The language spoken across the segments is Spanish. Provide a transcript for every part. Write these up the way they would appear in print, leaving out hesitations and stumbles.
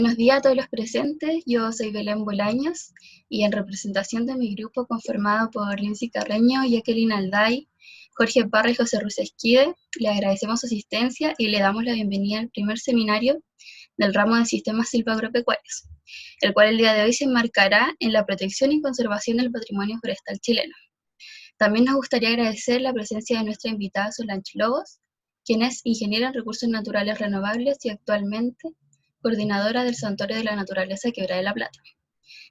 Buenos días a todos los presentes, yo soy Belén Bolaños y en representación de mi grupo conformado por Lindsay Carreño, Jacqueline Alday, Jorge Parra y José Ruiz Esquide, le agradecemos su asistencia y le damos la bienvenida al primer seminario del ramo de sistemas silvagropecuarios, el cual el día de hoy se enmarcará en la protección y conservación del patrimonio forestal chileno. También nos gustaría agradecer la presencia de nuestra invitada Solange Lobos, quien es ingeniera en recursos naturales renovables y actualmente coordinadora del Santuario de la Naturaleza Quebrada de la Plata.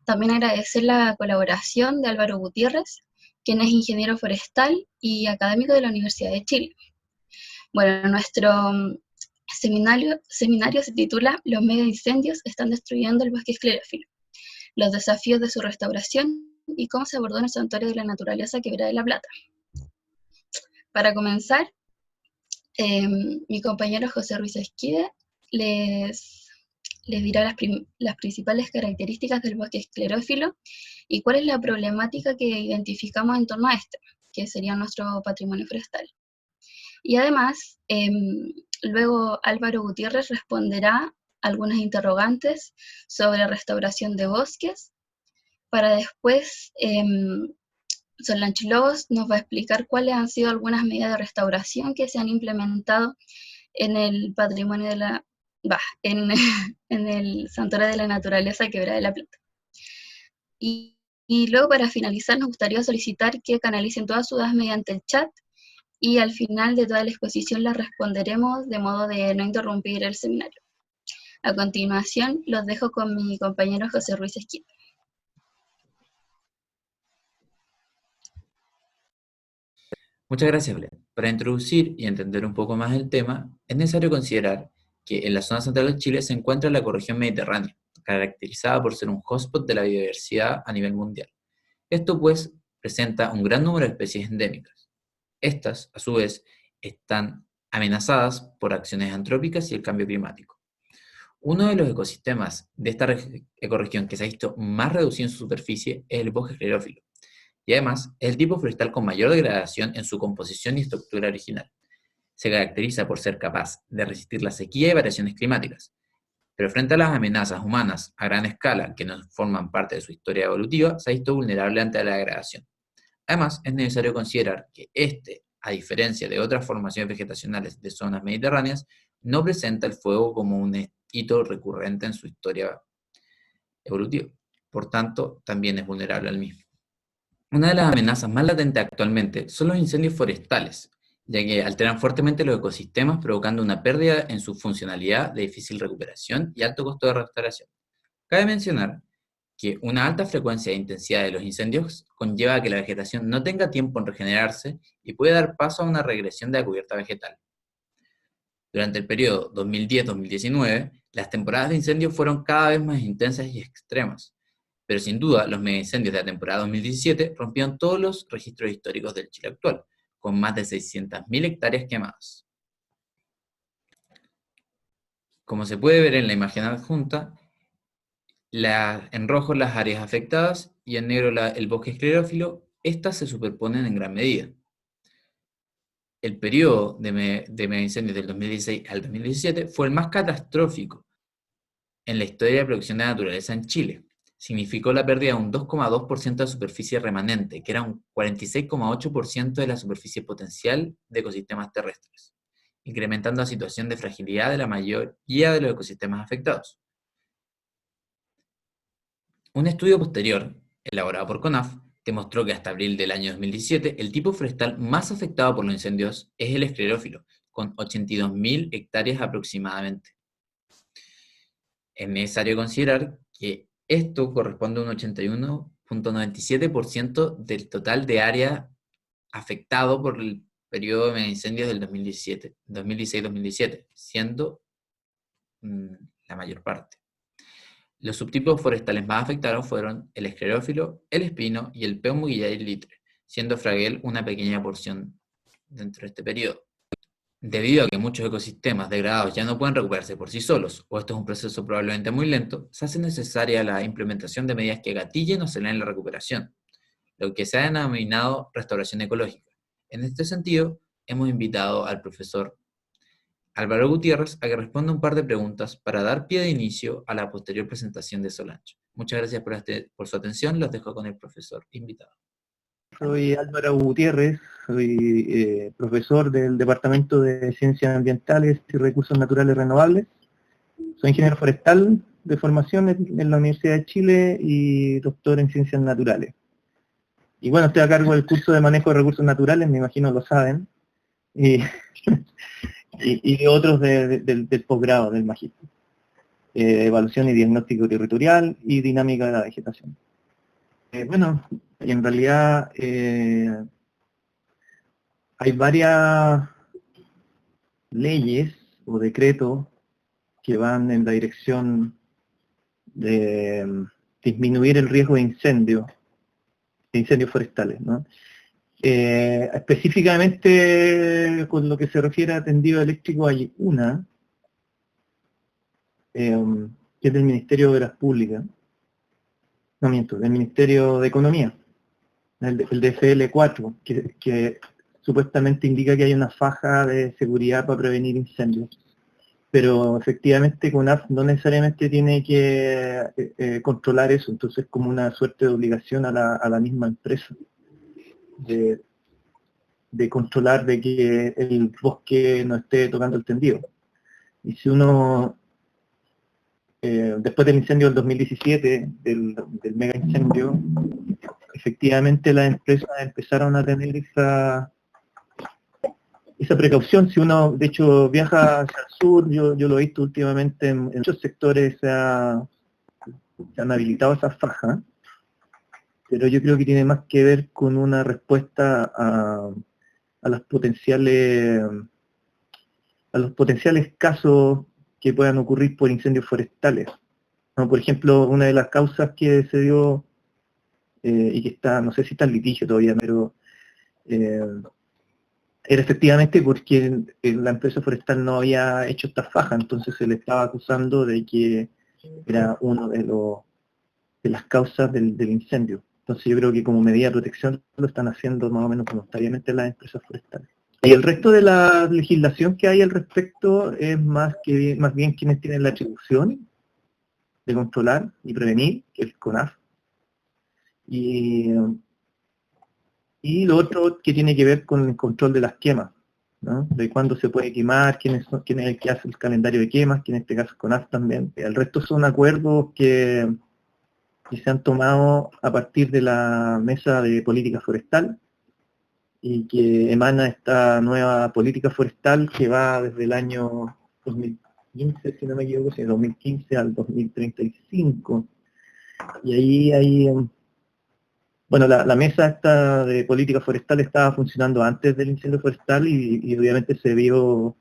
También agradecer la colaboración de Álvaro Gutiérrez, quien es ingeniero forestal y académico de la Universidad de Chile. Bueno, nuestro seminario se titula Los megaincendios están destruyendo el bosque esclerófilo, los desafíos de su restauración y cómo se abordó en el Santuario de la Naturaleza Quebrada de la Plata. Para comenzar, mi compañero José Ruiz Esquide les dirá las principales características del bosque esclerófilo y cuál es la problemática que identificamos en torno a este, que sería nuestro patrimonio forestal. Y además, luego Álvaro Gutiérrez responderá algunas interrogantes sobre restauración de bosques, para después Solange Lobos nos va a explicar cuáles han sido algunas medidas de restauración que se han implementado en el patrimonio de la en el Santuario de la Naturaleza Quebrada de la Plata. Y luego, para finalizar, nos gustaría solicitar que canalicen todas sus dudas mediante el chat, y al final de toda la exposición las responderemos de modo de no interrumpir el seminario. A continuación, los dejo con mi compañero José Ruiz Esquide. Muchas gracias, Belén. Para introducir y entender un poco más el tema, es necesario considerar que en la zona central de Chile se encuentra la ecorregión mediterránea, caracterizada por ser un hotspot de la biodiversidad a nivel mundial. Esto, pues, presenta un gran número de especies endémicas. Estas, a su vez, están amenazadas por acciones antrópicas y el cambio climático. Uno de los ecosistemas de esta ecorregión que se ha visto más reducido en su superficie es el bosque esclerófilo, y además es el tipo forestal con mayor degradación en su composición y estructura original. Se caracteriza por ser capaz de resistir la sequía y variaciones climáticas, pero frente a las amenazas humanas a gran escala que no forman parte de su historia evolutiva, se ha visto vulnerable ante la degradación. Además, es necesario considerar que a diferencia de otras formaciones vegetacionales de zonas mediterráneas, no presenta el fuego como un hito recurrente en su historia evolutiva. Por tanto, también es vulnerable al mismo. Una de las amenazas más latentes actualmente son los incendios forestales, ya que alteran fuertemente los ecosistemas, provocando una pérdida en su funcionalidad de difícil recuperación y alto costo de restauración. Cabe mencionar que una alta frecuencia e intensidad de los incendios conlleva a que la vegetación no tenga tiempo en regenerarse y puede dar paso a una regresión de la cubierta vegetal. Durante el periodo 2010-2019, las temporadas de incendios fueron cada vez más intensas y extremas, pero sin duda los megaincendios de la temporada 2017 rompieron todos los registros históricos del Chile actual, con más de 600.000 hectáreas quemadas. Como se puede ver en la imagen adjunta, en rojo las áreas afectadas y en negro el bosque esclerófilo, estas se superponen en gran medida. El periodo de megaincendios del 2016 al 2017 fue el más catastrófico en la historia de producción de naturaleza en Chile. Significó la pérdida de un 2,2% de superficie remanente, que era un 46,8% de la superficie potencial de ecosistemas terrestres, incrementando la situación de fragilidad de la mayoría de los ecosistemas afectados. Un estudio posterior, elaborado por CONAF, demostró que hasta abril del año 2017, el tipo forestal más afectado por los incendios es el esclerófilo, con 82.000 hectáreas aproximadamente. Es necesario considerar que esto corresponde a un 81,97% del total de área afectado por el periodo de incendios del 2016-2017, siendo la mayor parte. Los subtipos forestales más afectados fueron el esclerófilo, el espino y el peón muguillay litre, siendo fraguel una pequeña porción dentro de este periodo. Debido a que muchos ecosistemas degradados ya no pueden recuperarse por sí solos, o esto es un proceso probablemente muy lento, se hace necesaria la implementación de medidas que gatillen o aceleren la recuperación, lo que se ha denominado restauración ecológica. En este sentido, hemos invitado al profesor Álvaro Gutiérrez a que responda un par de preguntas para dar pie de inicio a la posterior presentación de Solange. Muchas gracias por su atención, los dejo con el profesor invitado. Soy Álvaro Gutiérrez, soy profesor del Departamento de Ciencias Ambientales y Recursos Naturales Renovables. Soy ingeniero forestal de formación en la Universidad de Chile y doctor en Ciencias Naturales. Y bueno, estoy a cargo del curso de manejo de recursos naturales, me imagino lo saben, y de otros del posgrado, del magíster. Evaluación y diagnóstico territorial y dinámica de la vegetación. Bueno, y en realidad hay varias leyes o decretos que van en la dirección de disminuir el riesgo de incendios forestales, ¿no? Específicamente con lo que se refiere a tendido eléctrico hay una, que es del Ministerio de Obras Públicas, no miento, del Ministerio de Economía, el DFL 4, que supuestamente indica que hay una faja de seguridad para prevenir incendios. Pero efectivamente CONAF no necesariamente tiene que controlar eso, entonces es como una suerte de obligación a la misma empresa de controlar de que el bosque no esté tocando el tendido. Y si uno, después del incendio del 2017, del mega incendio, efectivamente las empresas empezaron a tener esa precaución. Si uno, de hecho, viaja hacia el sur, yo lo he visto últimamente en muchos sectores se han habilitado esas fajas, pero yo creo que tiene más que ver con una respuesta a los potenciales casos que puedan ocurrir por incendios forestales, ¿no? Por ejemplo, una de las causas que se dio, y que está, no sé si está en litigio todavía, pero era efectivamente porque la empresa forestal no había hecho esta faja, entonces se le estaba acusando de que era uno de las causas del incendio. Entonces yo creo que como medida de protección lo están haciendo más o menos voluntariamente las empresas forestales. Y el resto de la legislación que hay al respecto es más bien quienes tienen la atribución de controlar y prevenir, que es CONAF. Y lo otro que tiene que ver con el control de las quemas, ¿no? De cuándo se puede quemar, quién es el que hace el calendario de quemas, que en este caso es CONAF también. El resto son acuerdos que se han tomado a partir de la Mesa de Política Forestal y que emana esta nueva política forestal que va desde el año 2015, si no me equivoco, sí, 2015 al 2035. Y ahí hay... Bueno, la mesa esta de política forestal estaba funcionando antes del incendio forestal y obviamente se vio,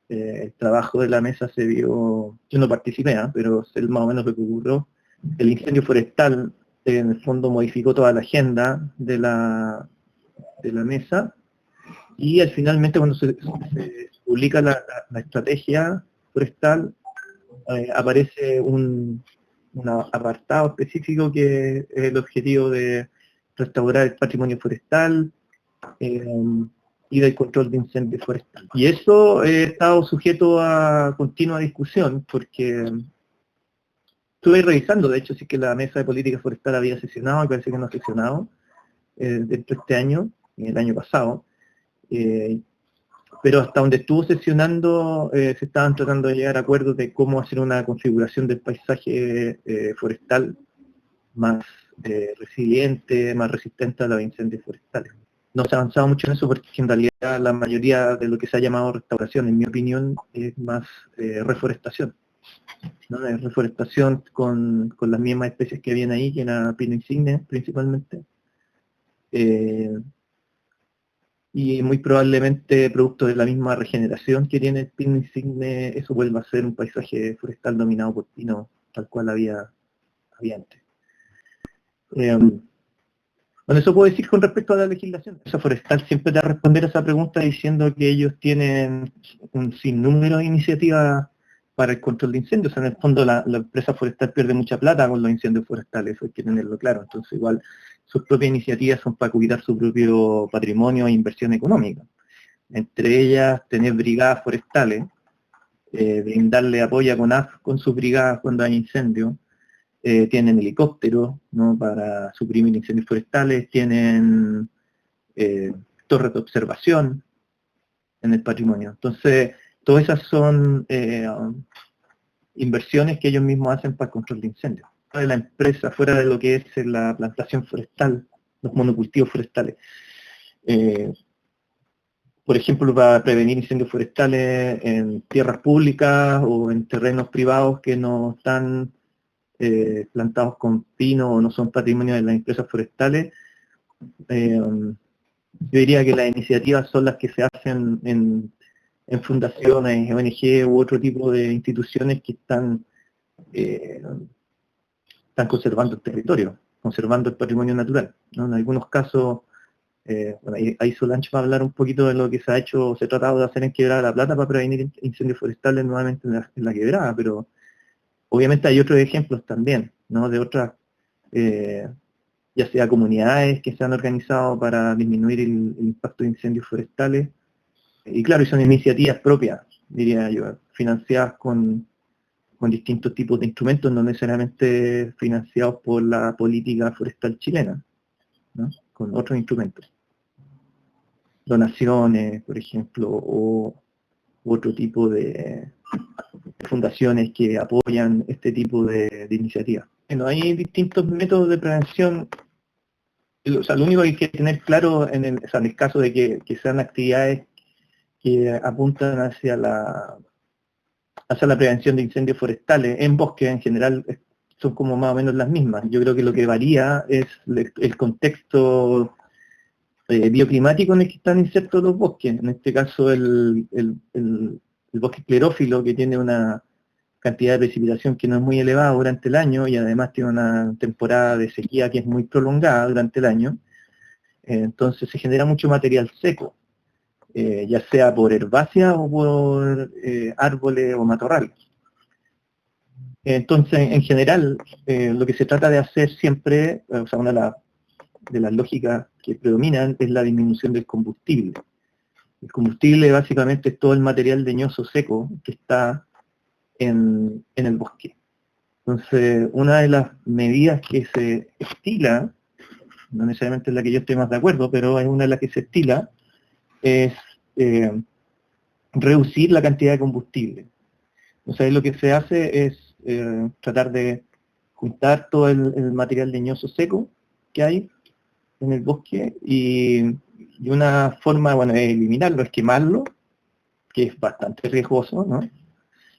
el trabajo de la mesa se vio, yo no participé, pero sé más o menos lo que ocurrió. El incendio forestal en el fondo modificó toda la agenda de la mesa y finalmente cuando se publica la estrategia forestal aparece un apartado específico que es el objetivo de restaurar el patrimonio forestal y del control de incendios forestales. Y eso ha estado sujeto a continua discusión, porque estuve revisando, de hecho, sí que la mesa de política forestal había sesionado, y parece que no ha sesionado dentro de este año, y el año pasado, pero hasta donde estuvo sesionando se estaban tratando de llegar a acuerdos de cómo hacer una configuración del paisaje forestal más resiliente, más resistente a los incendios forestales. No se ha avanzado mucho en eso porque en realidad la mayoría de lo que se ha llamado restauración, en mi opinión, es más reforestación, ¿no? Es reforestación con las mismas especies que habían ahí, que era pino insigne principalmente. Y muy probablemente producto de la misma regeneración que tiene el pino insigne, eso vuelva a ser un paisaje forestal dominado por pino, tal cual había antes. Bueno, eso puedo decir con respecto a la legislación. La empresa forestal siempre te va a responder a esa pregunta diciendo que ellos tienen un sinnúmero de iniciativas para el control de incendios. O sea, en el fondo la empresa forestal pierde mucha plata con los incendios forestales, eso hay que tenerlo claro. Entonces igual sus propias iniciativas son para cuidar su propio patrimonio e inversión económica. Entre ellas tener brigadas forestales, brindarle apoyo a CONAF con sus brigadas cuando hay incendios. Tienen helicópteros, ¿no?, para suprimir incendios forestales, tienen torres de observación en el patrimonio. Entonces, todas esas son inversiones que ellos mismos hacen para el control de incendios. Fuera de la empresa, fuera de lo que es la plantación forestal, los monocultivos forestales. Por ejemplo, para prevenir incendios forestales en tierras públicas o en terrenos privados que no están plantados con pino o no son patrimonio de las empresas forestales. Yo diría que las iniciativas son las que se hacen en fundaciones, ONG u otro tipo de instituciones que están conservando el territorio, conservando el patrimonio natural, ¿no? En algunos casos, bueno, ahí Solange va a hablar un poquito de lo que se ha hecho, se ha tratado de hacer en Quebrada La Plata para prevenir incendios forestales nuevamente en la Quebrada, pero obviamente hay otros ejemplos también, ¿no?, de otras, ya sea comunidades que se han organizado para disminuir el impacto de incendios forestales, y claro, son iniciativas propias, diría yo, financiadas con distintos tipos de instrumentos, no necesariamente financiados por la política forestal chilena, ¿no?, con otros instrumentos. Donaciones, por ejemplo, u otro tipo de fundaciones que apoyan este tipo de iniciativas. Bueno, hay distintos métodos de prevención. O sea, lo único que hay que tener claro en el caso de que sean actividades que apuntan hacia la prevención de incendios forestales, en bosques en general son como más o menos las mismas. Yo creo que lo que varía es el contexto bioclimático en el que están insertos los bosques. En este caso el bosque esclerófilo, que tiene una cantidad de precipitación que no es muy elevada durante el año y además tiene una temporada de sequía que es muy prolongada durante el año, entonces se genera mucho material seco, ya sea por herbáceas o por árboles o matorrales. Entonces, en general, lo que se trata de hacer siempre, o sea, una de las lógicas que predominan es la disminución del combustible. El combustible básicamente es todo el material leñoso seco que está en el bosque. Entonces, una de las medidas que se estila, no necesariamente es la que yo estoy más de acuerdo, pero es una de las que se estila, es reducir la cantidad de combustible. O sea, lo que se hace es tratar de juntar todo el material leñoso seco que hay en el bosque y una forma, bueno, de eliminarlo es quemarlo, que es bastante riesgoso, ¿no?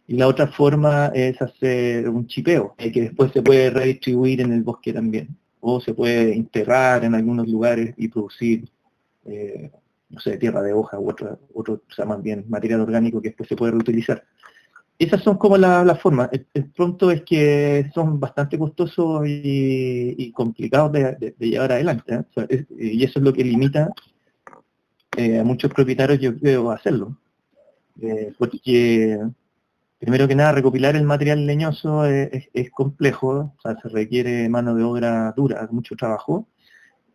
Y la otra forma es hacer un chipeo, que después se puede redistribuir en el bosque también, o se puede enterrar en algunos lugares y producir, no sé, tierra de hoja u otro, o sea, más bien material orgánico que después se puede reutilizar. Esas son como las formas. El pronto es que son bastante costosos y complicados de llevar adelante, ¿eh? O sea, y eso es lo que limita a muchos propietarios, yo creo, a hacerlo. Porque, primero que nada, recopilar el material leñoso es complejo, o sea, se requiere mano de obra dura, mucho trabajo,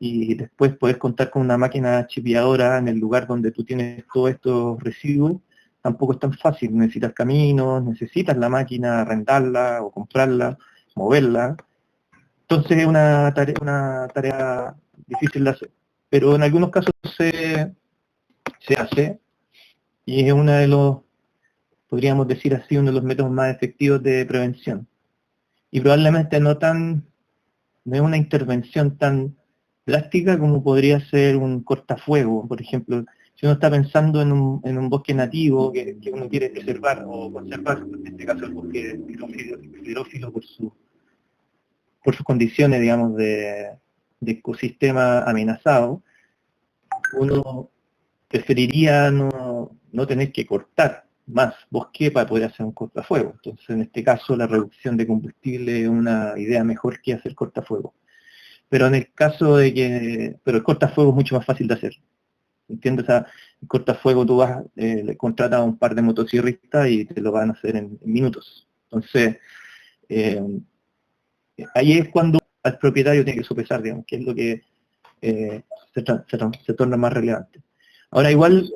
y después poder contar con una máquina chipeadora en el lugar donde tú tienes todos estos residuos, tampoco es tan fácil. Necesitas caminos, necesitas la máquina, arrendarla o comprarla, moverla. Entonces es una tarea difícil de hacer. Pero en algunos casos se hace, y es uno de los, podríamos decir así, uno de los métodos más efectivos de prevención. Y probablemente no es una intervención tan drástica como podría ser un cortafuego, por ejemplo. Si uno está pensando en un bosque nativo que uno quiere preservar o conservar, en este caso el bosque esclerófilo por sus condiciones, digamos, de ecosistema amenazado, uno preferiría no tener que cortar más bosque para poder hacer un cortafuego. Entonces, en este caso, la reducción de combustible es una idea mejor que hacer cortafuego. Pero en el caso pero el cortafuego es mucho más fácil de hacer. ¿Entiendes? O sea, el cortafuego tú vas, le contratas a un par de motosierristas y te lo van a hacer en minutos. Entonces, ahí es cuando al propietario tiene que sopesar, digamos, que es lo que se torna más relevante. Ahora igual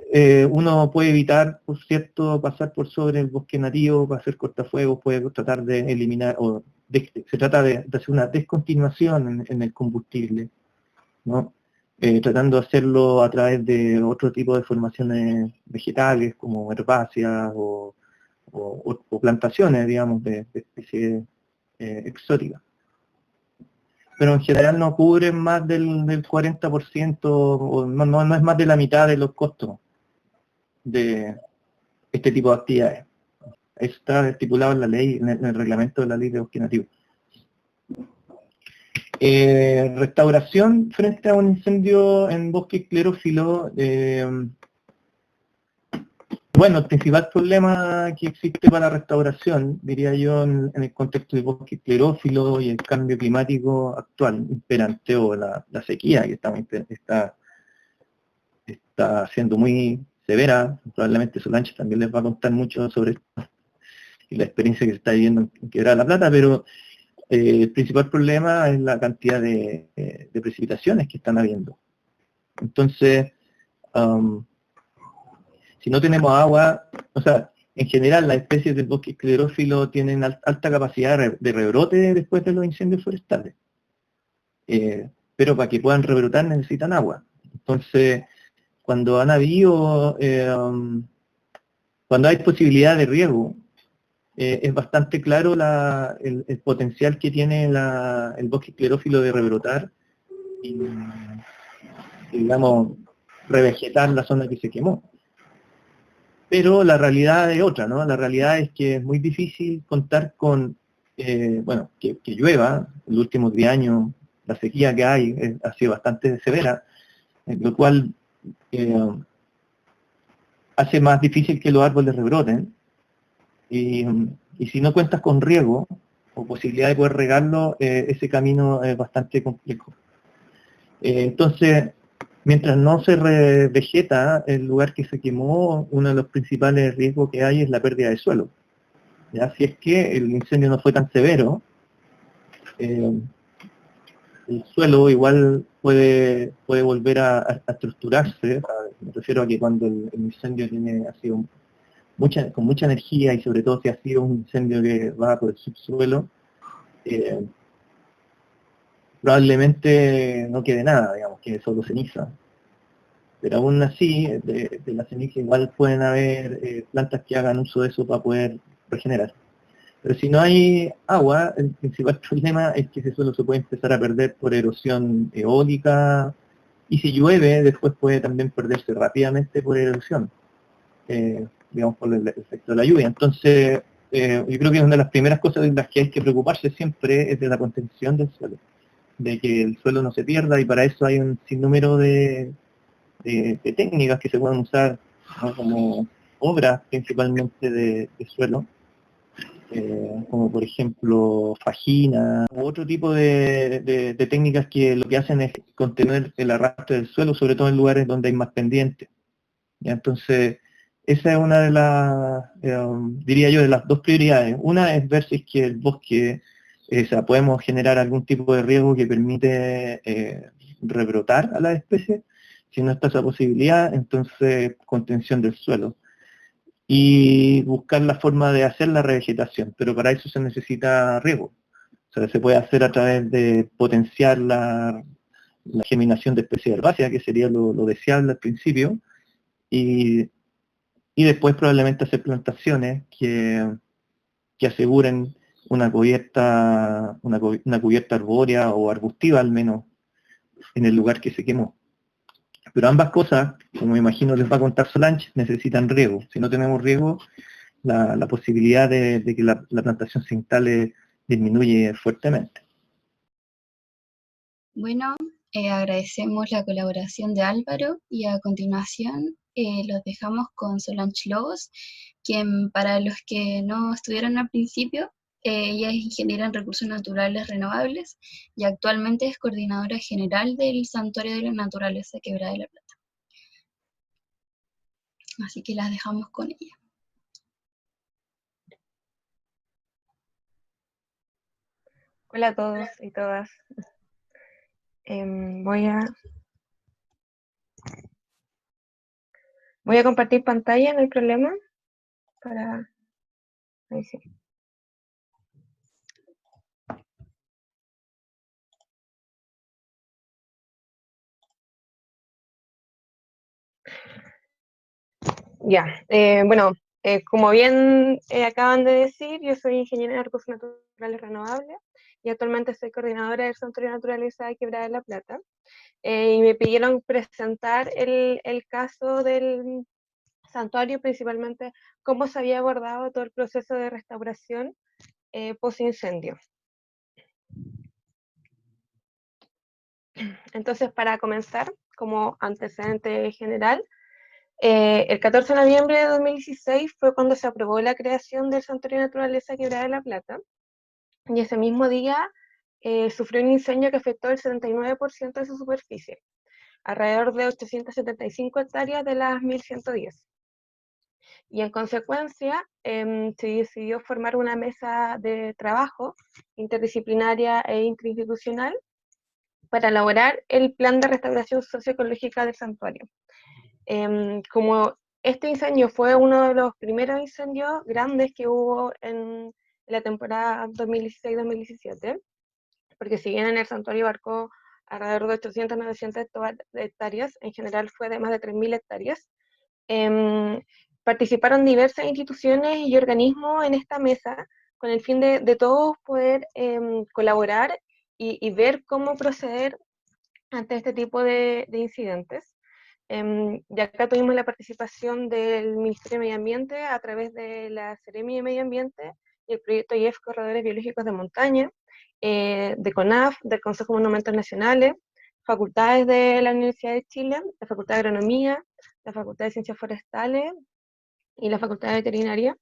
uno puede evitar, por cierto, pasar por sobre el bosque nativo para hacer cortafuegos, puede tratar de eliminar, se trata de hacer una descontinuación en el combustible, ¿no? Tratando de hacerlo a través de otro tipo de formaciones vegetales, como herbáceas o plantaciones, digamos, de especies exóticas. Pero en general no cubren más del 40%, o no es más de la mitad de los costos de este tipo de actividades. Eso está estipulado en la ley, en el reglamento de la ley de bosque nativo. Restauración frente a un incendio en bosque esclerófilo. Bueno, el principal problema que existe para la restauración, diría yo, en el contexto del bosque esclerófilo y el cambio climático actual, imperante, o la sequía que está siendo muy severa. Probablemente Solange también les va a contar mucho sobre esto y la experiencia que se está viviendo en Quebrada la Plata, pero el principal problema es la cantidad de precipitaciones que están habiendo. Entonces, si no tenemos agua, o sea, en general las especies del bosque esclerófilo tienen alta capacidad de rebrote después de los incendios forestales. Pero para que puedan rebrotar necesitan agua. Entonces, cuando han habido, cuando hay posibilidad de riego, es bastante claro el potencial que tiene el bosque esclerófilo de rebrotar y, digamos, revegetar la zona que se quemó. Pero la realidad es otra, ¿no? La realidad es que es muy difícil contar con, bueno, que llueva. En los últimos 10 años la sequía que hay ha sido bastante severa, lo cual hace más difícil que los árboles rebroten. Y si no cuentas con riego o posibilidad de poder regarlo, ese camino es bastante complejo. Entonces, mientras no se revegeta el lugar que se quemó, uno de los principales riesgos que hay es la pérdida de suelo. ¿Ya? Si es que el incendio no fue tan severo, el suelo igual puede volver a estructurarse. Me refiero a que cuando el incendio ha sido con mucha energía, y sobre todo si ha sido un incendio que va por el subsuelo, probablemente no quede nada, digamos, quede solo ceniza. Pero aún así, de la ceniza igual pueden haber plantas que hagan uso de eso para poder regenerar. Pero si no hay agua, el principal problema es que ese suelo se puede empezar a perder por erosión eólica, y si llueve, después puede también perderse rápidamente por erosión, digamos, por el efecto de la lluvia. Entonces, yo creo que una de las primeras cosas de las que hay que preocuparse siempre es de la contención del suelo, de que el suelo no se pierda, y para eso hay un sinnúmero de técnicas que se pueden usar, ¿no? Como obras principalmente de suelo, como por ejemplo fajina, u otro tipo de técnicas que lo que hacen es contener el arrastre del suelo, sobre todo en lugares donde hay más pendientes. ¿Ya? Entonces, esa es una de las, diría yo, de las dos prioridades. Una es ver si es que el bosque, o sea, podemos generar algún tipo de riesgo que permite rebrotar a la especie. Si no está esa posibilidad, entonces contención del suelo. Y buscar la forma de hacer la revegetación, pero para eso se necesita riego. O sea, se puede hacer a través de potenciar la germinación de especies herbáceas, que sería lo deseable al principio, y después probablemente hacer plantaciones que aseguren una cubierta arbórea o arbustiva al menos en el lugar que se quemó. Pero ambas cosas, como me imagino les va a contar Solange, necesitan riego. Si no tenemos riego, la posibilidad de que la plantación se instale disminuye fuertemente. Bueno, agradecemos la colaboración de Álvaro, y a continuación los dejamos con Solange Lobos, quien, para los que no estuvieron al principio, ella es ingeniera en recursos naturales renovables y actualmente es coordinadora general del Santuario de la Naturaleza Quebrada de la Plata. Así que las dejamos con ella. Hola a todos y todas. Voy a Voy a compartir pantalla, no hay problema. Ahí sí. Ya, bueno, como bien acaban de decir, yo soy ingeniera en recursos naturales renovables y actualmente soy coordinadora del Santuario de Naturaleza de Quebrada de la Plata. Y me pidieron presentar el caso del santuario, principalmente cómo se había abordado todo el proceso de restauración post-incendio. Entonces, para comenzar, como antecedente general, el 14 de noviembre de 2016 fue cuando se aprobó la creación del Santuario de Naturaleza Quebrada de la Plata, y ese mismo día sufrió un incendio que afectó el 79% de su superficie, alrededor de 875 hectáreas de las 1110. Y en consecuencia, se decidió formar una mesa de trabajo interdisciplinaria e interinstitucional para elaborar el plan de restauración socioecológica del santuario. Como este incendio fue uno de los primeros incendios grandes que hubo en la temporada 2016-2017, porque si bien en el santuario abarcó alrededor de 800-900 hectáreas, en general fue de más de 3.000 hectáreas, participaron diversas instituciones y organismos en esta mesa con el fin de todos poder colaborar y ver cómo proceder ante este tipo de incidentes. Y acá tuvimos la participación del Ministerio de Medio Ambiente a través de la Seremi de Medio Ambiente y el proyecto IEF Corredores Biológicos de Montaña, de CONAF, del Consejo de Monumentos Nacionales, facultades de la Universidad de Chile, la Facultad de Agronomía, la Facultad de Ciencias Forestales y la Facultad de Veterinaria.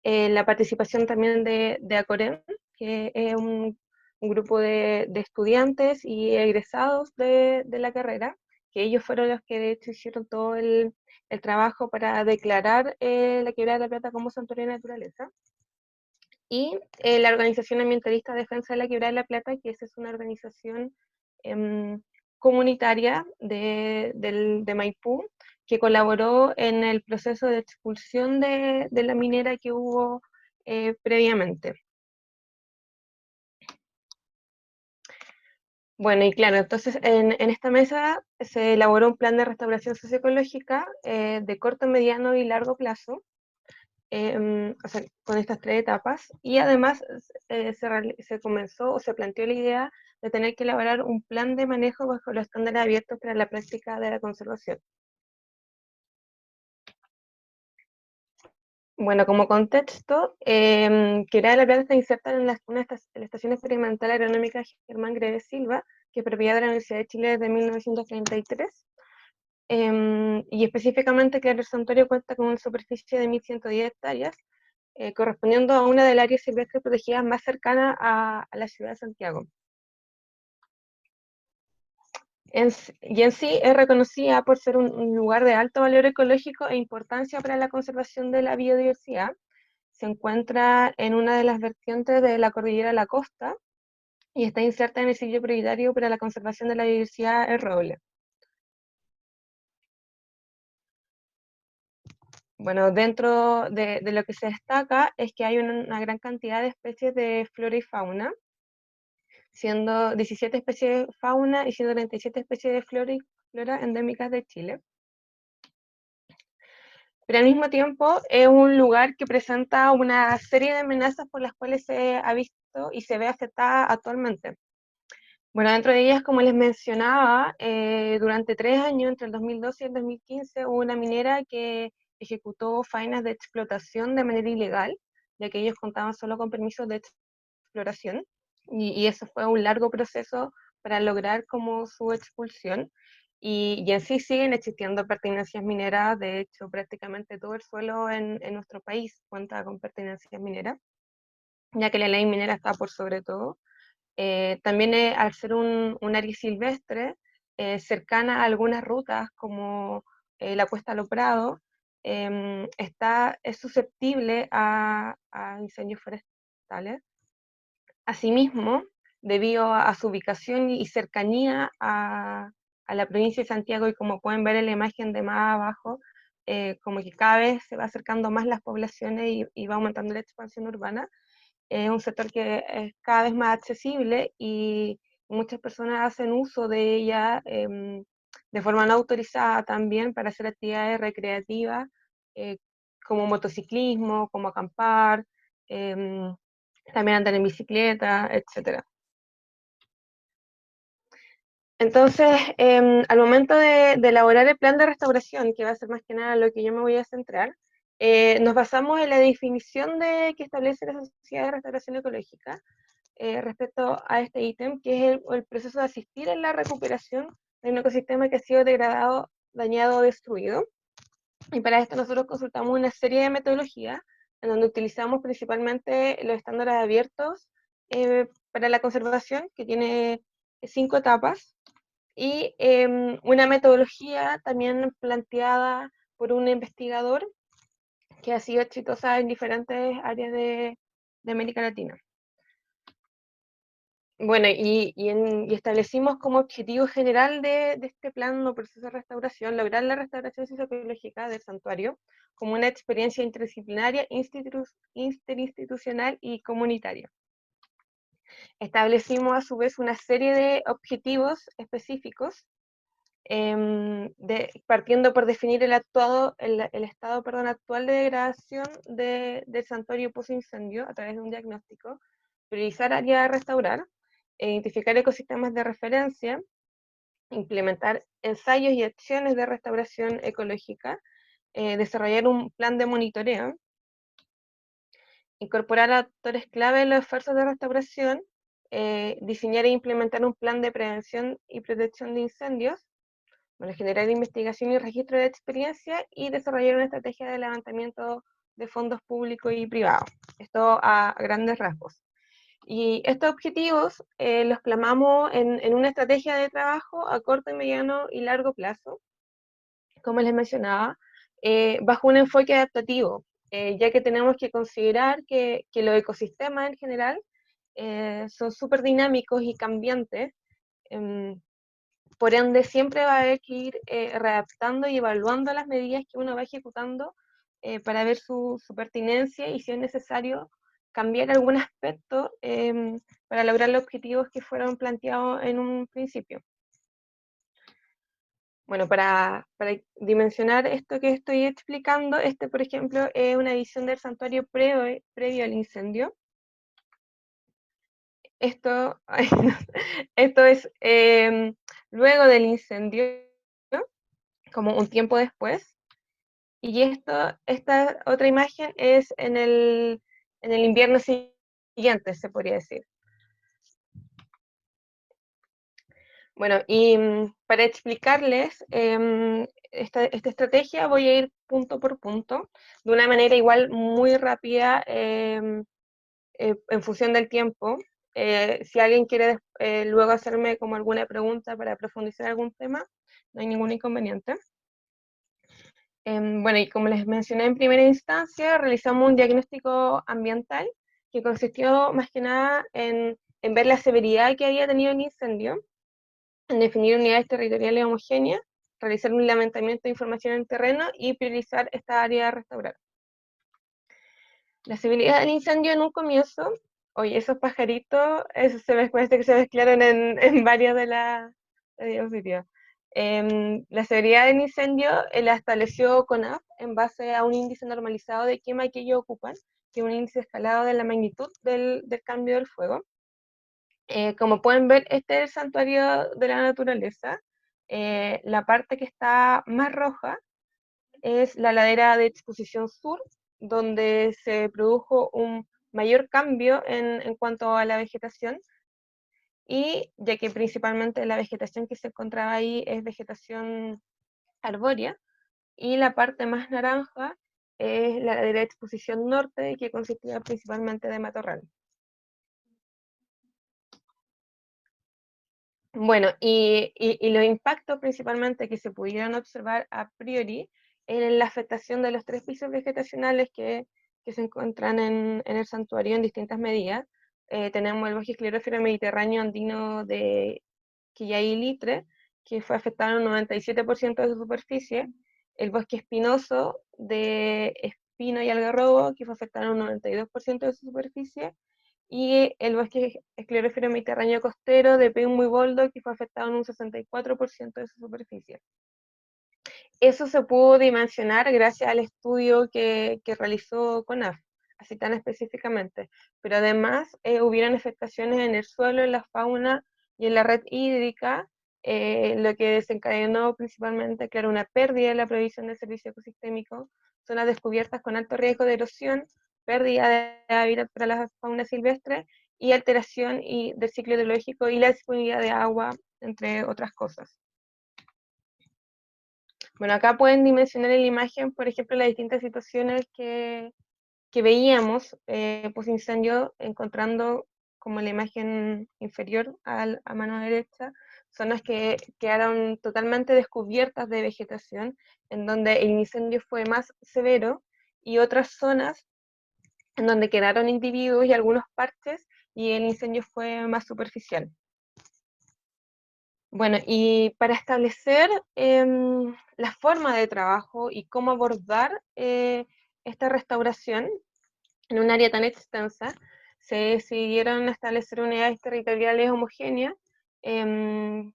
La participación también de ACOREN, que es un grupo de estudiantes y egresados de la carrera, que ellos fueron los que de hecho hicieron todo el trabajo para declarar la Quebrada de la Plata como santuario de naturaleza. Y la Organización Ambientalista Defensa de la Quebrada de la Plata, que esa es una organización comunitaria de Maipú, que colaboró en el proceso de expulsión de la minera que hubo previamente. Bueno, y claro, entonces en esta mesa se elaboró un plan de restauración socioecológica de corto, mediano y largo plazo, o sea, con estas 3 etapas, y además se comenzó o se planteó la idea de tener que elaborar un plan de manejo bajo los estándares abiertos para la práctica de la conservación. Bueno, como contexto, Quebrada de la Plata está inserta en la Estación Experimental Agronómica Germán Greve Silva, que es propiedad de la Universidad de Chile desde 1933. Y específicamente, claro, el santuario cuenta con una superficie de 1.110 hectáreas, correspondiendo a una del área silvestre protegida más cercana a la ciudad de Santiago. Y en sí es reconocida por ser un lugar de alto valor ecológico e importancia para la conservación de la biodiversidad. Se encuentra en una de las vertientes de la cordillera de la Costa y está inserta en el sitio prioritario para la conservación de la biodiversidad El Roble. Bueno, dentro de lo que se destaca es que hay una gran cantidad de especies de flora y fauna, siendo 17 especies de fauna y 137 especies de flora endémicas de Chile. Pero al mismo tiempo es un lugar que presenta una serie de amenazas por las cuales se ha visto y se ve afectada actualmente. Bueno, dentro de ellas, como les mencionaba, durante 3 años, entre el 2012 y el 2015, hubo una minera que ejecutó faenas de explotación de manera ilegal, ya que ellos contaban solo con permisos de exploración, y eso fue un largo proceso para lograr como su expulsión, y en sí siguen existiendo pertenencias mineras. De hecho prácticamente todo el suelo en nuestro país cuenta con pertenencias mineras, ya que la ley minera está por sobre todo. También al ser un área silvestre, cercana a algunas rutas como la Cuesta a Lo Prado, es susceptible a incendios forestales. Asimismo, debido a su ubicación y cercanía a la provincia de Santiago, y como pueden ver en la imagen de más abajo, como que cada vez se va acercando más las poblaciones y va aumentando la expansión urbana. Es un sector que es cada vez más accesible y muchas personas hacen uso de ella de forma no autorizada también para hacer actividades recreativas como motociclismo, como acampar, también andar en bicicleta, etc. Entonces, al momento de elaborar el plan de restauración, que va a ser más que nada lo que yo me voy a centrar, nos basamos en la definición que establece la Sociedad de Restauración Ecológica respecto a este ítem, que es el proceso de asistir en la recuperación de un ecosistema que ha sido degradado, dañado o destruido. Y para esto nosotros consultamos una serie de metodologías en donde utilizamos principalmente los estándares abiertos para la conservación, que tiene 5 etapas, y una metodología también planteada por un investigador que ha sido exitosa en diferentes áreas de América Latina. Bueno, y establecimos como objetivo general de este plan o proceso de restauración, lograr la restauración socioecológica del santuario como una experiencia interdisciplinaria, interinstitucional y comunitaria. Establecimos a su vez una serie de objetivos específicos, partiendo por definir el estado actual de degradación del santuario post-incendio a través de un diagnóstico, priorizar áreas a restaurar, identificar ecosistemas de referencia, implementar ensayos y acciones de restauración ecológica, desarrollar un plan de monitoreo, incorporar a actores clave en los esfuerzos de restauración, diseñar e implementar un plan de prevención y protección de incendios, bueno, generar investigación y registro de experiencia y desarrollar una estrategia de levantamiento de fondos públicos y privados. Esto a grandes rasgos. Y estos objetivos los plasmamos en una estrategia de trabajo a corto, mediano y largo plazo, como les mencionaba, bajo un enfoque adaptativo, ya que tenemos que considerar que los ecosistemas en general son súper dinámicos y cambiantes, por ende siempre va a haber que ir readaptando y evaluando las medidas que uno va ejecutando para ver su pertinencia y si es necesario cambiar algún aspecto para lograr los objetivos que fueron planteados en un principio. Bueno, para dimensionar esto que estoy explicando, por ejemplo, es una visión del santuario previo al incendio. Esto, esto es luego del incendio, como un tiempo después. Y esta otra imagen es en el invierno siguiente, se podría decir. Bueno, y para explicarles esta estrategia voy a ir punto por punto, de una manera igual muy rápida en función del tiempo. Si alguien quiere luego hacerme como alguna pregunta para profundizar algún tema, no hay ningún inconveniente. Bueno, y como les mencioné en primera instancia, realizamos un diagnóstico ambiental que consistió más que nada en ver la severidad que había tenido el incendio, en definir unidades territoriales homogéneas, realizar un levantamiento de información en terreno y priorizar esta área a restaurar. La severidad del incendio en un comienzo, oye, esos pajaritos, eso parece que se mezclaron en varias de las diapositivas. La severidad del incendio la estableció CONAF en base a un índice normalizado de quema que ellos ocupan, que es un índice escalado de la magnitud del cambio del fuego. Como pueden ver, este es el santuario de la naturaleza. La parte que está más roja es la ladera de exposición sur, donde se produjo un mayor cambio en cuanto a la vegetación, y ya que principalmente la vegetación que se encontraba ahí es vegetación arbórea, y la parte más naranja es la ladera de exposición norte, que consistía principalmente de matorral. Bueno, y los impactos principalmente que se pudieron observar a priori en la afectación de los 3 pisos vegetacionales que se encuentran en el santuario en distintas medidas. Tenemos el bosque esclerófilo mediterráneo andino de Quillay y Litre, que fue afectado en un 97% de su superficie, el bosque espinoso de espino y algarrobo, que fue afectado en un 92% de su superficie, y el bosque esclerófilo mediterráneo costero de pino muy boldo, que fue afectado en un 64% de su superficie. Eso se pudo dimensionar gracias al estudio que realizó CONAF, así tan específicamente. Pero además hubieron afectaciones en el suelo, en la fauna y en la red hídrica, lo que desencadenó principalmente, claro, una pérdida de la provisión de servicio ecosistémico, zonas descubiertas con alto riesgo de erosión, pérdida de hábitat para la fauna silvestre y alteración del ciclo hidrológico y la disponibilidad de agua, entre otras cosas. Bueno, acá pueden dimensionar en la imagen, por ejemplo, las distintas situaciones que veíamos post-incendio, encontrando como la imagen inferior a mano derecha, zonas que quedaron totalmente descubiertas de vegetación, en donde el incendio fue más severo, y otras zonas en donde quedaron individuos y algunos parches, y el incendio fue más superficial. Bueno, y para establecer la forma de trabajo y cómo abordar esta restauración en un área tan extensa, se decidieron establecer unidades territoriales homogéneas, que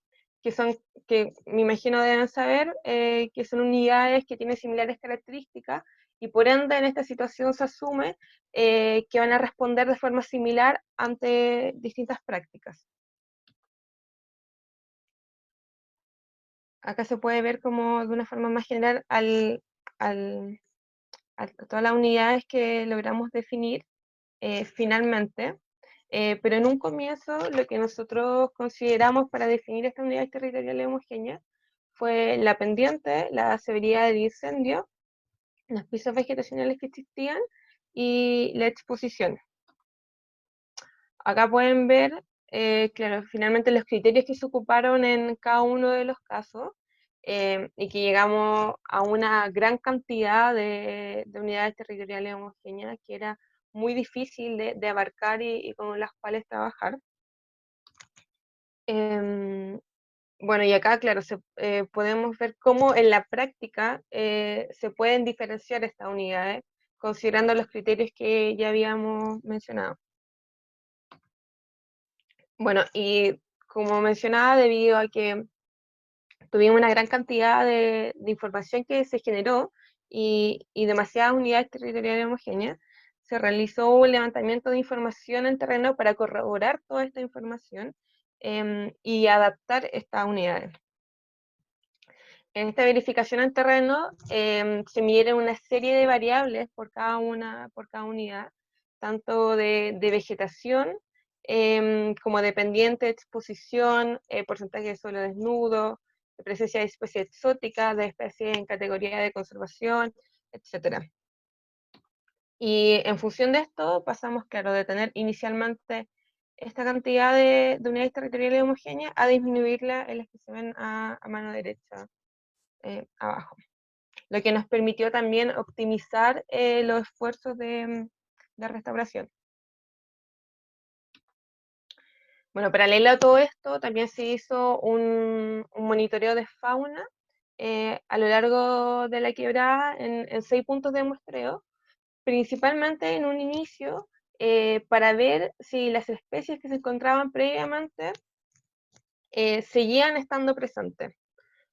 me imagino deben saber, que son unidades que tienen similares características, y por ende en esta situación se asume que van a responder de forma similar ante distintas prácticas. Acá se puede ver como de una forma más general a todas las unidades que logramos definir finalmente, pero en un comienzo lo que nosotros consideramos para definir estas unidades territoriales homogéneas fue la pendiente, la severidad del incendio, los pisos vegetacionales que existían y la exposición. Acá pueden ver, claro, finalmente los criterios que se ocuparon en cada uno de los casos, y que llegamos a una gran cantidad de unidades territoriales homogéneas que era muy difícil de abarcar y con las cuales trabajar. Bueno, y acá, claro, podemos ver cómo en la práctica se pueden diferenciar estas unidades, considerando los criterios que ya habíamos mencionado. Bueno, y como mencionaba, debido a que tuvimos una gran cantidad de información que se generó y demasiadas unidades territoriales homogéneas, se realizó un levantamiento de información en terreno para corroborar toda esta información y adaptar estas unidades. En esta verificación en terreno se midieron una serie de variables por cada unidad, tanto de vegetación como de pendiente, exposición, porcentaje de suelo desnudo, de presencia de especies exóticas, de especies en categoría de conservación, etc. Y en función de esto pasamos, claro, de tener inicialmente esta cantidad de unidades territoriales homogéneas a disminuirla en las que se ven a mano derecha. Abajo, lo que nos permitió también optimizar los esfuerzos de restauración. Bueno, paralelo a todo esto, también se hizo un monitoreo de fauna a lo largo de la quebrada en 6 puntos de muestreo, principalmente en un inicio para ver si las especies que se encontraban previamente seguían estando presentes.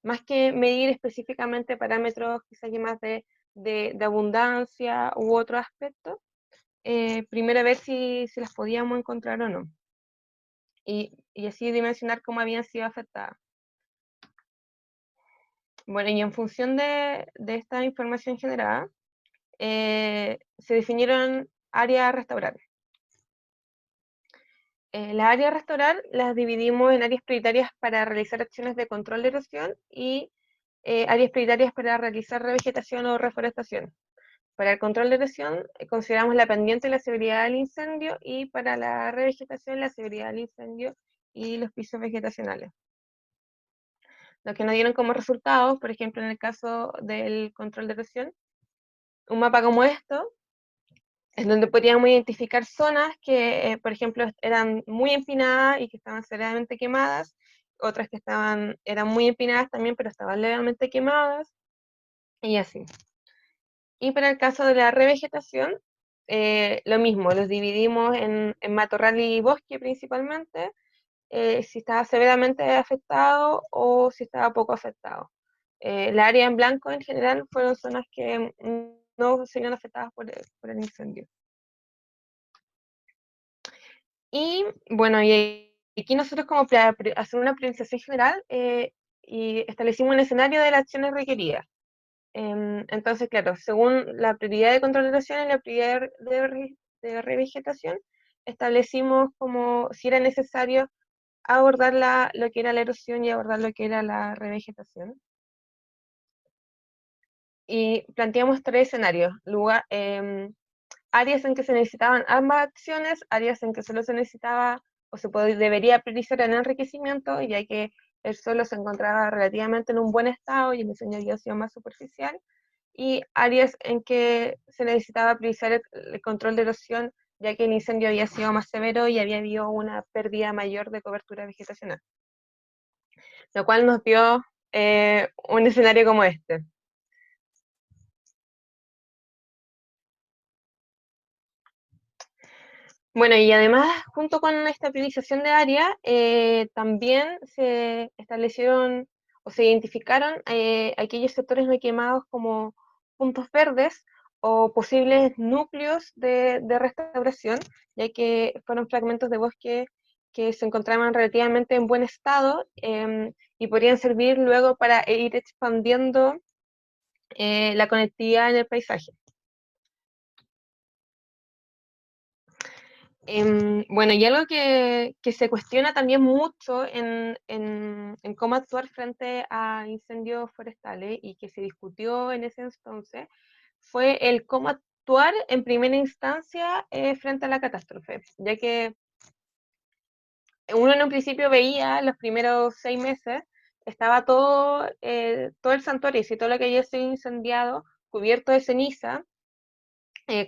Más que medir específicamente parámetros quizás más de abundancia u otro aspecto, primero a ver si las podíamos encontrar o no, y así dimensionar cómo habían sido afectadas. Bueno, y en función de esta información generada, se definieron áreas a restaurar. Las áreas a restaurar las dividimos en áreas prioritarias para realizar acciones de control de erosión y áreas prioritarias para realizar revegetación o reforestación. Para el control de erosión consideramos la pendiente y la severidad del incendio, y para la revegetación la severidad del incendio y los pisos vegetacionales. Lo que nos dieron como resultados, por ejemplo, en el caso del control de erosión, un mapa como esto, en donde podríamos identificar zonas que, por ejemplo, eran muy empinadas y que estaban severamente quemadas, otras que eran muy empinadas también, pero estaban levemente quemadas, y así. Y para el caso de la revegetación, lo mismo, los dividimos en matorral y bosque principalmente, si estaba severamente afectado o si estaba poco afectado. La área en blanco en general fueron zonas que no serían afectadas por el incendio. Y bueno, y aquí nosotros como para hacer una priorización general y establecimos un escenario de las acciones requeridas. Entonces, claro, según la prioridad de control de erosión y la prioridad de revegetación, establecimos como si era necesario abordar lo que era la erosión y abordar lo que era la revegetación. Y planteamos 3 escenarios, áreas en que se necesitaban ambas acciones, áreas en que solo se necesitaba o debería priorizar el enriquecimiento, ya que el suelo se encontraba relativamente en un buen estado y el diseño había sido más superficial, y áreas en que se necesitaba priorizar el control de erosión, ya que el incendio había sido más severo y había habido una pérdida mayor de cobertura vegetacional, lo cual nos dio un escenario como este. Bueno, y además, junto con esta priorización de área, también se establecieron o se identificaron aquellos sectores no quemados como puntos verdes o posibles núcleos de restauración, ya que fueron fragmentos de bosque que se encontraban relativamente en buen estado y podrían servir luego para ir expandiendo la conectividad en el paisaje. Bueno, y algo que se cuestiona también mucho en cómo actuar frente a incendios forestales y que se discutió en ese entonces fue el cómo actuar en primera instancia frente a la catástrofe, ya que uno en un principio veía los primeros 6 meses, estaba todo el santuario y todo lo que había sido incendiado cubierto de ceniza,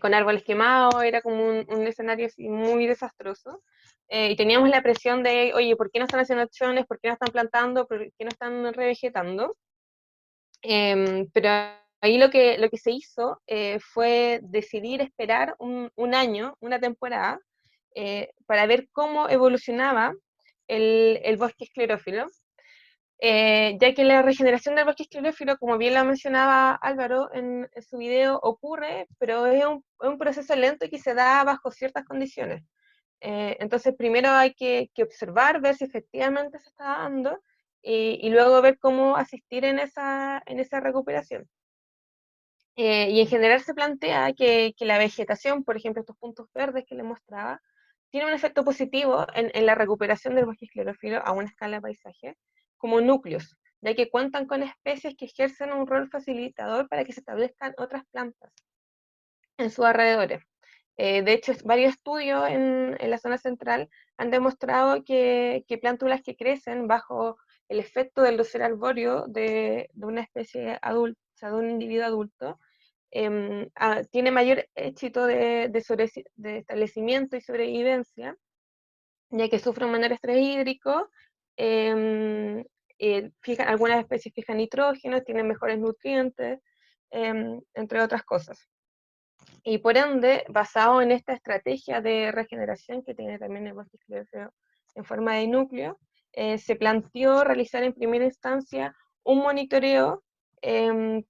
con árboles quemados, era como un escenario así muy desastroso. Y teníamos la presión de, oye, ¿por qué no están haciendo acciones? ¿Por qué no están plantando? ¿Por qué no están revegetando? Pero ahí lo que se hizo fue decidir esperar un año, una temporada, para ver cómo evolucionaba el bosque esclerófilo, ya que la regeneración del bosque esclerófilo, como bien lo mencionaba Álvaro en su video, ocurre, pero es un proceso lento y que se da bajo ciertas condiciones. Entonces, primero hay que observar, ver si efectivamente se está dando y luego ver cómo asistir en esa recuperación. Y en general se plantea que la vegetación, por ejemplo, estos puntos verdes que les mostraba, tiene un efecto positivo en la recuperación del bosque esclerófilo a una escala de paisaje, como núcleos, ya que cuentan con especies que ejercen un rol facilitador para que se establezcan otras plantas en sus alrededores. De hecho, varios estudios en la zona central han demostrado que plántulas que crecen bajo el efecto del dosel arbóreo de una especie adulta, o sea, de un individuo adulto, tiene mayor éxito de establecimiento y sobrevivencia, ya que sufre un menor estrés hídrico, algunas especies fijan nitrógeno, tienen mejores nutrientes, entre otras cosas. Y por ende, basado en esta estrategia de regeneración que tiene también el bosque esclerófilo en forma de núcleo, se planteó realizar en primera instancia un monitoreo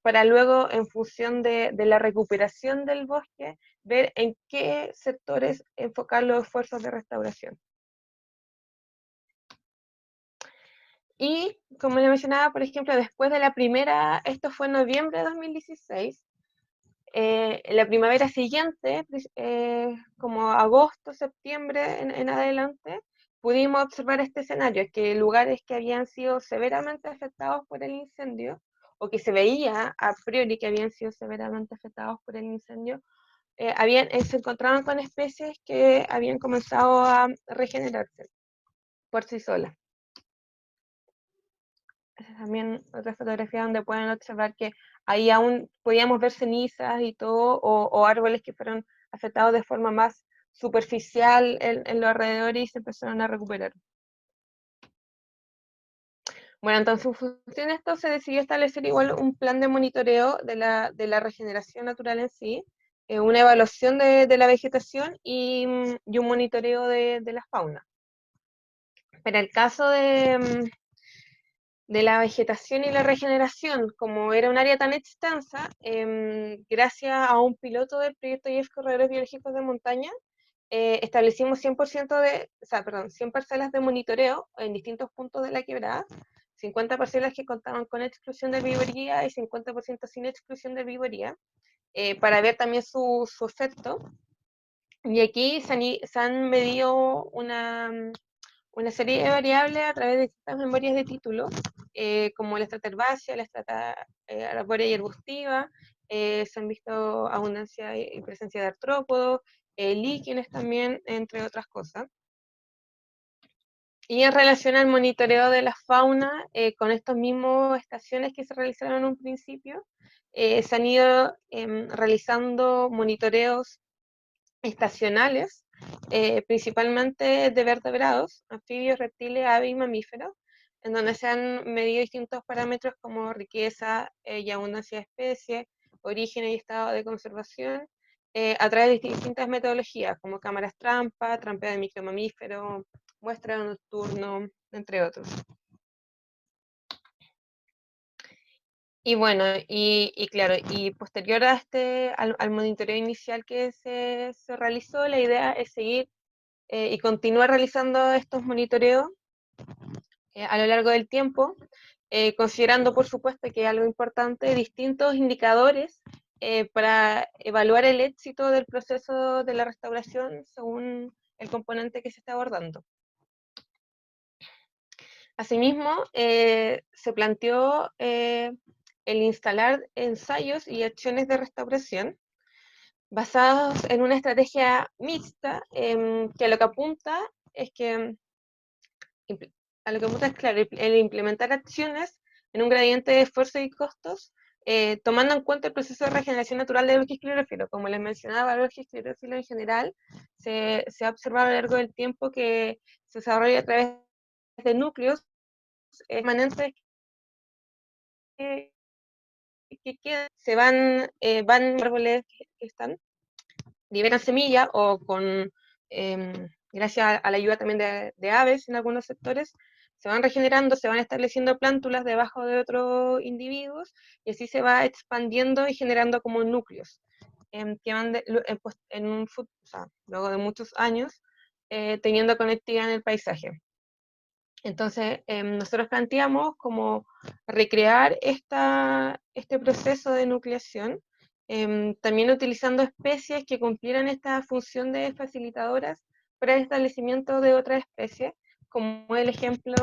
para luego, en función de la recuperación del bosque, ver en qué sectores enfocar los esfuerzos de restauración. Y, como le mencionaba, por ejemplo, después de la primera, esto fue en noviembre de 2016, la primavera siguiente, como agosto, septiembre en adelante, pudimos observar este escenario, que lugares que habían sido severamente afectados por el incendio, o que se veía a priori que habían sido severamente afectados por el incendio, se encontraban con especies que habían comenzado a regenerarse por sí solas. También otra fotografía donde pueden observar que ahí aún podíamos ver cenizas y todo, o árboles que fueron afectados de forma más superficial en los alrededores y se empezaron a recuperar. Bueno, entonces en función de esto se decidió establecer igual un plan de monitoreo de la regeneración natural en sí, una evaluación de la vegetación y un monitoreo de la fauna. Para el caso de la vegetación y la regeneración, como era un área tan extensa, gracias a un piloto del proyecto IEF Corredores Biológicos de Montaña, establecimos 100 parcelas de monitoreo en distintos puntos de la quebrada, 50 parcelas que contaban con exclusión de vivoría y 50% sin exclusión de vivoría, para ver también su efecto. Y aquí se han medido una serie de variables a través de distintas memorias de título, como la estrata herbácea, la estrata arbórea y arbustiva, se han visto abundancia y presencia de artrópodos, líquenes también, entre otras cosas. Y en relación al monitoreo de la fauna, con estas mismas estaciones que se realizaron en un principio, se han ido realizando monitoreos estacionales, principalmente de vertebrados, anfibios, reptiles, aves y mamíferos, en donde se han medido distintos parámetros como riqueza y abundancia de especies, origen y estado de conservación, a través de distintas metodologías, como cámaras trampa, trampeo de micromamíferos, muestreo nocturno, entre otros. Y bueno, y claro, y posterior a al monitoreo inicial que se realizó, la idea es seguir y continuar realizando estos monitoreos a lo largo del tiempo, considerando, por supuesto, que es algo importante, distintos indicadores para evaluar el éxito del proceso de la restauración según el componente que se está abordando. Asimismo, se planteó el instalar ensayos y acciones de restauración basados en una estrategia mixta que a lo que apunta es que claro, el implementar acciones en un gradiente de esfuerzo y costos, tomando en cuenta el proceso de regeneración natural del bosque esclerófilo. Como les mencionaba, el bosque esclerófilo en general se ha observado a lo largo del tiempo que se desarrolla a través de núcleos permanentes que quedan, van árboles que están, liberan semillas o gracias a la ayuda también de aves en algunos sectores, se van regenerando, se van estableciendo plántulas debajo de otros individuos y así se va expandiendo y generando como núcleos que van luego de muchos años teniendo conectividad en el paisaje. Entonces, nosotros planteamos como recrear este proceso de nucleación, también utilizando especies que cumplieran esta función de facilitadoras para el establecimiento de otras especies, como el ejemplo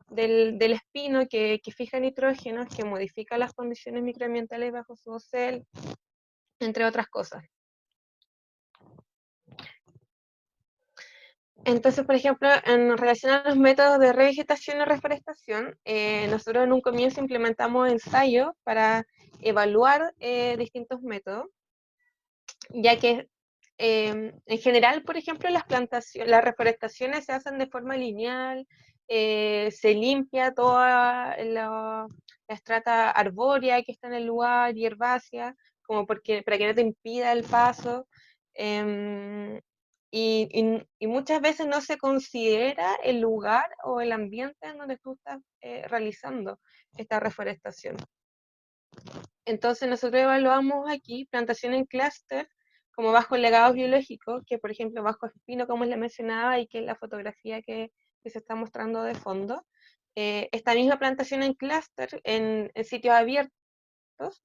del espino que fija nitrógeno, que modifica las condiciones microambientales bajo su dosel, entre otras cosas. Entonces, por ejemplo, en relación a los métodos de revegetación y reforestación, nosotros en un comienzo implementamos ensayos para evaluar distintos métodos, ya que en general, por ejemplo, las reforestaciones se hacen de forma lineal, se limpia toda la estrata arbórea que está en el lugar y herbácea, como para que no te impida el paso. Y muchas veces no se considera el lugar o el ambiente en donde tú estás realizando esta reforestación. Entonces nosotros evaluamos aquí plantación en clúster como bajo legados biológicos, que por ejemplo bajo espino, como les mencionaba, y que es la fotografía que se está mostrando de fondo. Esta misma plantación en clúster en sitios abiertos,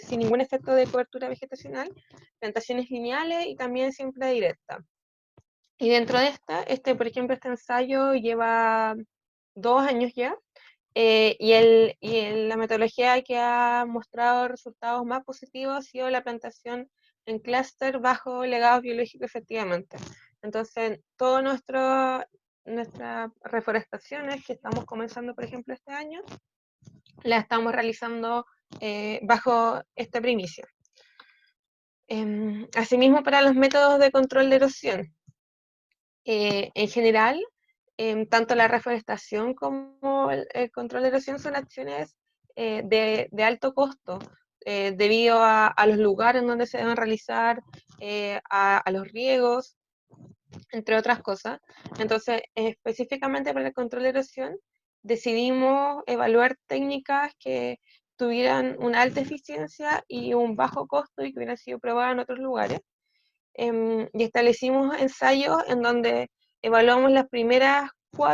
sin ningún efecto de cobertura vegetacional, plantaciones lineales y también siempre directa. Y dentro de por ejemplo, este ensayo lleva 2 años ya, la metodología que ha mostrado resultados más positivos ha sido la plantación en clúster bajo legados biológicos, efectivamente. Entonces, todas nuestras reforestaciones que estamos comenzando, por ejemplo, este año, las estamos realizando bajo esta primicia. Asimismo, para los métodos de control de erosión, en general, tanto la reforestación como el control de erosión son acciones de alto costo, debido a los lugares en donde se deben realizar, a los riegos, entre otras cosas. Entonces, específicamente para el control de erosión, decidimos evaluar técnicas que tuvieran una alta eficiencia y un bajo costo y que hubieran sido probadas en otros lugares. Y establecimos ensayos en donde evaluamos las primeras los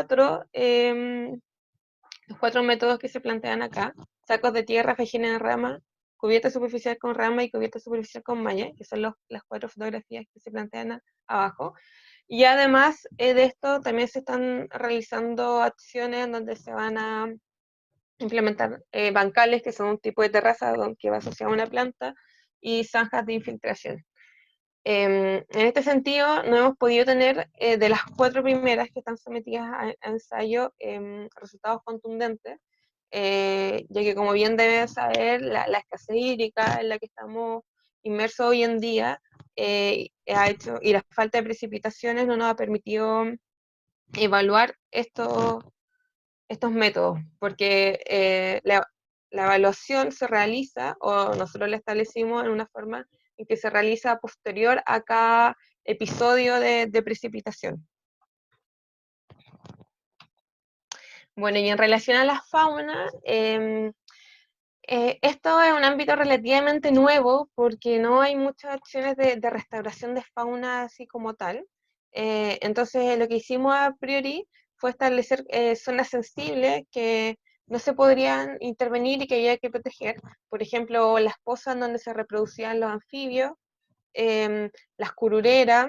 4 métodos que se plantean acá: sacos de tierra, fejines de rama, cubierta superficial con rama y cubierta superficial con malla, que son las 4 fotografías que se plantean abajo. Y además de esto, también se están realizando acciones en donde se van a implementar bancales, que son un tipo de terraza que va asociado a una planta, y zanjas de infiltración. En este sentido, no hemos podido tener de las 4 primeras que están sometidas a ensayo resultados contundentes, ya que, como bien deben saber, la escasez hídrica en la que estamos inmersos hoy en día y la falta de precipitaciones no nos ha permitido evaluar estos métodos, porque la evaluación se realiza, o nosotros la establecimos en una forma en que se realiza posterior a cada episodio de precipitación. Bueno, y en relación a la fauna, esto es un ámbito relativamente nuevo porque no hay muchas acciones de restauración de fauna así como tal. Entonces, lo que hicimos a priori fue establecer zonas sensibles que no se podrían intervenir y que había que proteger. Por ejemplo, las pozas donde se reproducían los anfibios, las curureras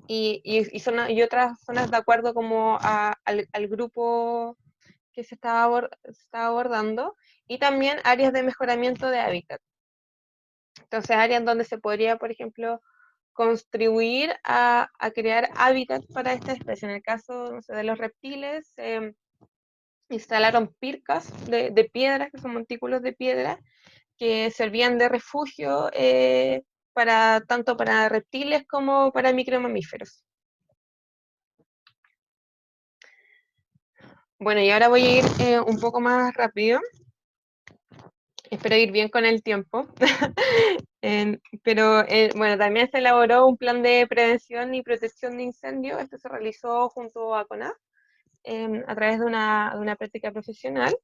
y otras zonas de acuerdo como al grupo que se estaba abordando, y también áreas de mejoramiento de hábitat. Entonces, áreas donde se podría, por ejemplo, contribuir a crear hábitat para esta especie. En el caso, no sé, de los reptiles, instalaron pircas de piedras, que son montículos de piedra, que servían de refugio tanto para reptiles como para micromamíferos. Bueno, y ahora voy a ir un poco más rápido. Espero ir bien con el tiempo. Pero bueno, también se elaboró un plan de prevención y protección de incendios. Esto se realizó junto a CONAF a través de una práctica profesional.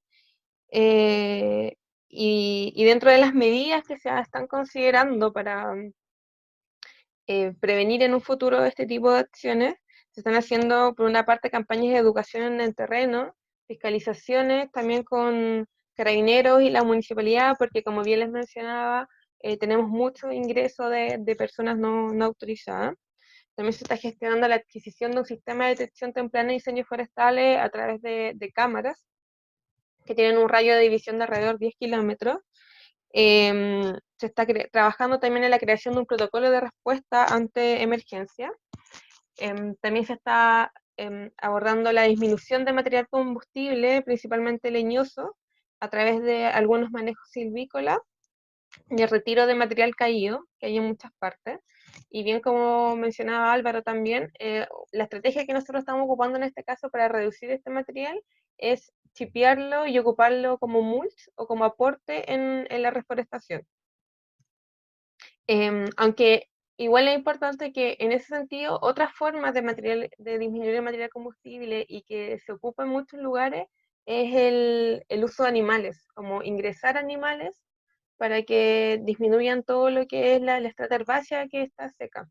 Y dentro de las medidas que se están considerando para prevenir en un futuro este tipo de acciones, se están haciendo, por una parte, campañas de educación en el terreno, fiscalizaciones también con carabineros y la municipalidad, porque, como bien les mencionaba, tenemos mucho ingreso de personas no autorizadas. También se está gestionando la adquisición de un sistema de detección temprana de incendios forestales a través de cámaras que tienen un radio de división de alrededor de 10 kilómetros. Se está trabajando también en la creación de un protocolo de respuesta ante emergencia. También se está abordando la disminución de material combustible, principalmente leñoso, a través de algunos manejos silvícolas y el retiro de material caído, que hay en muchas partes. Y bien, como mencionaba Álvaro también, la estrategia que nosotros estamos ocupando en este caso para reducir este material es chipearlo y ocuparlo como mulch o como aporte en la reforestación. Aunque igual es importante que, en ese sentido, otras formas de disminuir el material combustible y que se ocupa en muchos lugares es el uso de animales, como ingresar animales para que disminuyan todo lo que es la estrata herbácea que está seca.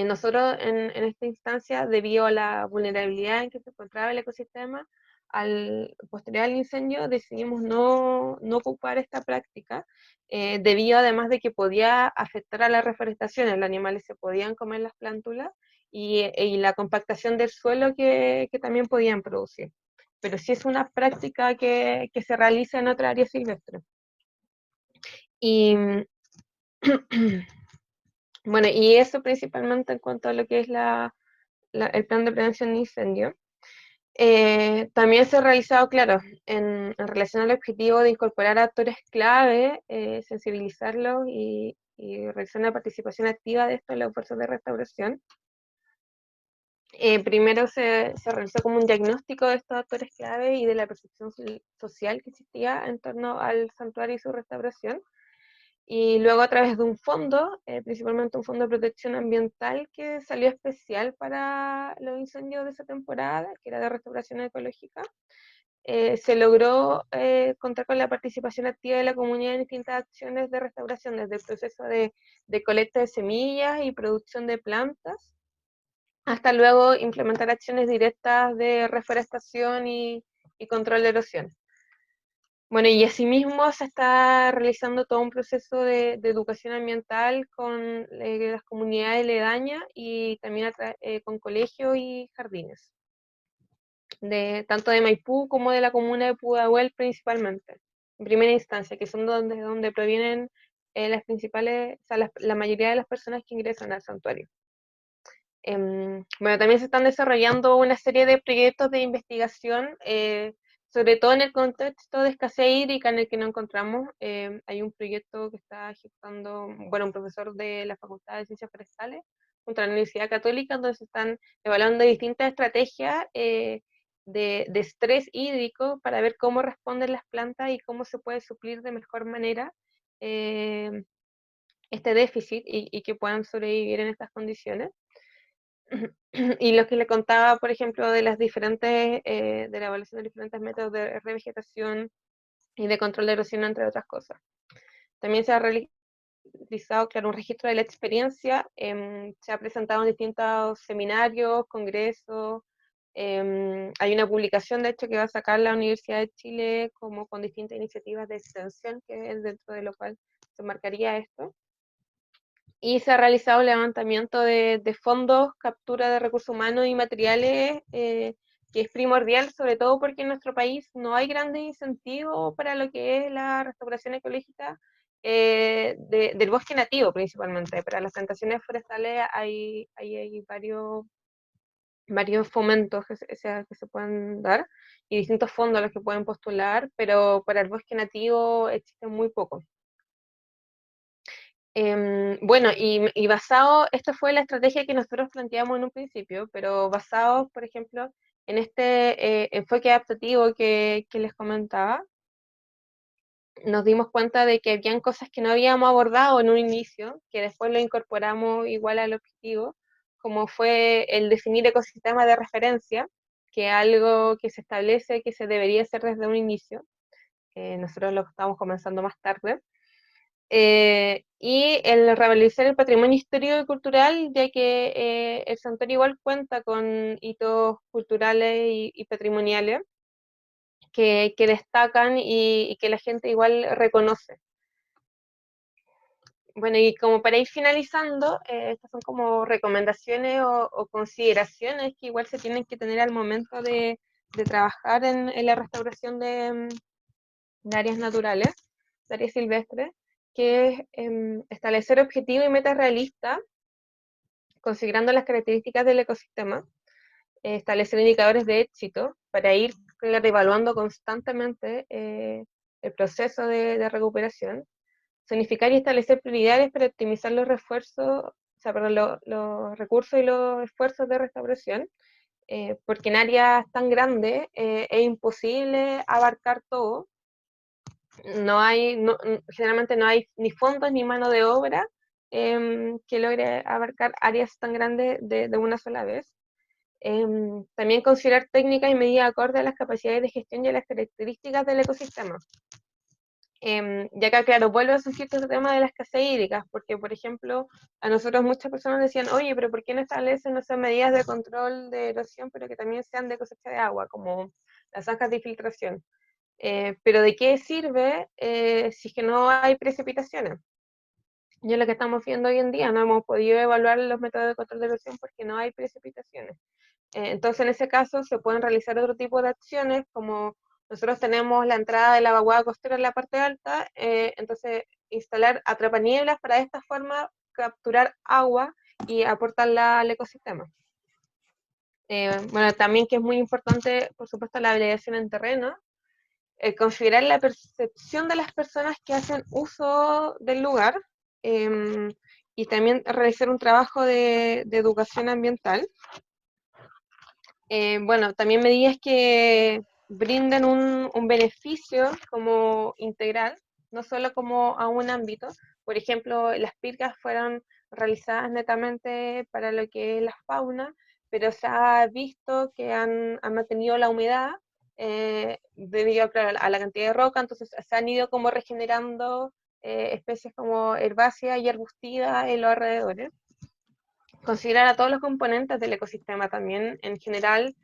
Nosotros en esta instancia, debido a la vulnerabilidad en que se encontraba el ecosistema, posterior al incendio decidimos no ocupar esta práctica, debido además de que podía afectar a la reforestación. Los animales se podían comer las plántulas y la compactación del suelo que también podían producir. Pero sí es una práctica que se realiza en otra área silvestre. Y bueno, y eso principalmente en cuanto a lo que es el plan de prevención de incendio. También se ha realizado, claro, en relación al objetivo de incorporar actores clave, sensibilizarlos y realizar una participación activa de esto en los esfuerzos de restauración. Primero se realizó como un diagnóstico de estos actores clave y de la percepción social que existía en torno al santuario y su restauración. Y luego a través de un fondo, principalmente un fondo de protección ambiental que salió especial para los incendios de esa temporada, que era de restauración ecológica, se logró contar con la participación activa de la comunidad en distintas acciones de restauración, desde el proceso de colecta de semillas y producción de plantas, hasta luego implementar acciones directas de reforestación y control de erosión. Bueno, y asimismo se está realizando todo un proceso de educación ambiental con las comunidades aledañas y también con colegios y jardines, tanto de Maipú como de la comuna de Pudahuel principalmente, en primera instancia, que son donde provienen las principales, o sea, la mayoría de las personas que ingresan al santuario. Bueno, también se están desarrollando una serie de proyectos de investigación, sobre todo en el contexto de escasez hídrica en el que nos encontramos. Hay un proyecto que está ejecutando, bueno, un profesor de la Facultad de Ciencias Forestales junto a la Universidad Católica, donde se están evaluando distintas estrategias de estrés hídrico para ver cómo responden las plantas y cómo se puede suplir de mejor manera este déficit y que puedan sobrevivir en estas condiciones. Y lo que le contaba, por ejemplo, de las diferentes, de la evaluación de diferentes métodos de revegetación y de control de erosión, entre otras cosas. También se ha realizado, claro, un registro de la experiencia, se ha presentado en distintos seminarios, congresos, hay una publicación, de hecho, que va a sacar la Universidad de Chile como con distintas iniciativas de extensión, que es dentro de lo cual se marcaría esto. Y se ha realizado levantamiento de fondos, captura de recursos humanos y materiales, que es primordial, sobre todo porque en nuestro país no hay grandes incentivos para lo que es la restauración ecológica del bosque nativo principalmente. Para las plantaciones forestales hay varios fomentos que se pueden dar y distintos fondos a los que pueden postular, pero para el bosque nativo existen muy pocos. Bueno, y basado, esta fue la estrategia que nosotros planteamos en un principio, pero basado, por ejemplo, en este enfoque adaptativo que les comentaba, nos dimos cuenta de que habían cosas que no habíamos abordado en un inicio, que después lo incorporamos igual al objetivo, como fue el definir ecosistemas de referencia, que es algo que se establece que se debería hacer desde un inicio. Nosotros lo estamos comenzando más tarde. Y el revalorizar el patrimonio histórico y cultural, ya que el santuario igual cuenta con hitos culturales y patrimoniales que destacan y que la gente igual reconoce. Bueno, y como para ir finalizando, estas son como recomendaciones o consideraciones que igual se tienen que tener al momento de trabajar en la restauración de áreas naturales, de áreas silvestres, que es establecer objetivos y metas realistas, considerando las características del ecosistema, establecer indicadores de éxito para ir evaluando constantemente el proceso de recuperación, zonificar y establecer prioridades para optimizar los los recursos y los esfuerzos de restauración, porque en áreas tan grandes es imposible abarcar todo. Generalmente no hay ni fondos ni mano de obra que logre abarcar áreas tan grandes de una sola vez. También considerar técnicas y medidas acordes a las capacidades de gestión y a las características del ecosistema. Ya que, claro, vuelve a surgir este tema de la escasez hídrica, porque, por ejemplo, a nosotros muchas personas decían, oye, pero ¿por qué no establecen esas medidas de control de erosión, pero que también sean de cosecha de agua, como las zanjas de filtración? Pero ¿de qué sirve si es que no hay precipitaciones? Y es lo que estamos viendo hoy en día, no hemos podido evaluar los métodos de control de erosión porque no hay precipitaciones. Entonces, en ese caso, se pueden realizar otro tipo de acciones, como nosotros tenemos la entrada de la vaguada costera en la parte alta, entonces instalar atrapanieblas para de esta forma capturar agua y aportarla al ecosistema. Bueno, también que es muy importante, por supuesto, la validación en terreno, considerar la percepción de las personas que hacen uso del lugar y también realizar un trabajo de educación ambiental. Bueno, también medidas que brinden un beneficio como integral, no solo como a un ámbito. Por ejemplo, las pircas fueron realizadas netamente para lo que es la fauna, pero se ha visto que han mantenido la humedad debido, claro, a la cantidad de roca, entonces se han ido como regenerando especies como herbáceas y arbustivas en los alrededores. Considerar a todos los componentes del ecosistema también, en general,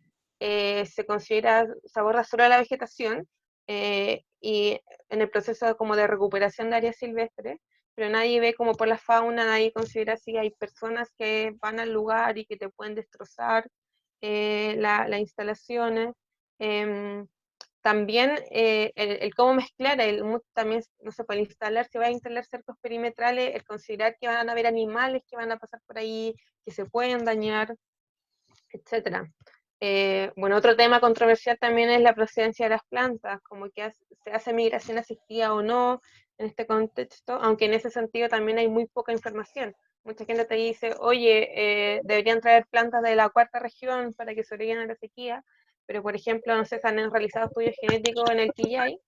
se considera, se aborda solo la vegetación y en el proceso como de recuperación de áreas silvestres, pero nadie ve como por la fauna, nadie considera si hay personas que van al lugar y que te pueden destrozar las instalaciones. Em, También el cómo mezclar, también, no sé, para instalar, si va a instalar cercos perimetrales, el considerar que van a haber animales que van a pasar por ahí, que se pueden dañar, etcétera. Bueno, otro tema controversial también es la procedencia de las plantas, como que se hace migración asistida o no en este contexto, aunque en ese sentido también hay muy poca información. Mucha gente te dice, oye, deberían traer plantas de la cuarta región para que sobrevivan a la sequía, pero por ejemplo, no sé, se han realizado estudios genéticos en el quillay,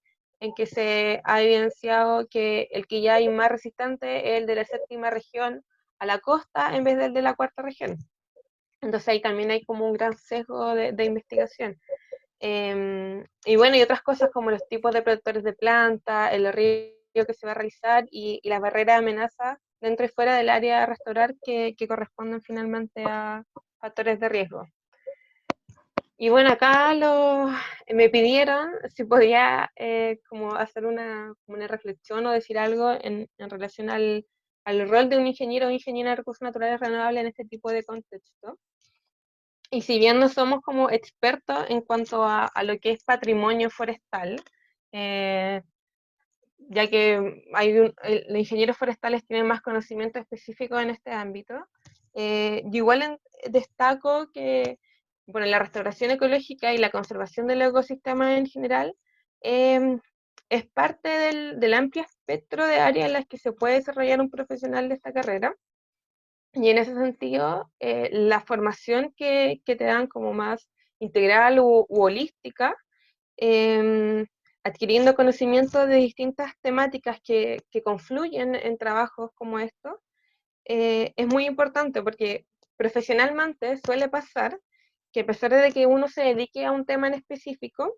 en que se ha evidenciado que el quillay más resistente es el de la séptima región a la costa en vez del de la cuarta región. Entonces ahí también hay como un gran sesgo de investigación. Y bueno, y otras cosas como los tipos de protectores de planta, el riego que se va a realizar y las barreras de amenaza dentro y fuera del área a restaurar que corresponden finalmente a factores de riesgo. Y bueno, acá me pidieron si podía como hacer una reflexión o decir algo en relación al rol de un ingeniero o ingeniera de recursos naturales renovables en este tipo de contexto. Y si bien no somos como expertos en cuanto a lo que es patrimonio forestal, eh, ya que los ingenieros forestales tienen más conocimiento específico en este ámbito, yo igual destaco que bueno, la restauración ecológica y la conservación del ecosistema en general es parte del amplio espectro de áreas en las que se puede desarrollar un profesional de esta carrera. Y en ese sentido, la formación que te dan como más integral u holística, adquiriendo conocimiento de distintas temáticas que confluyen en trabajos como estos, es muy importante porque profesionalmente suele pasar que a pesar de que uno se dedique a un tema en específico,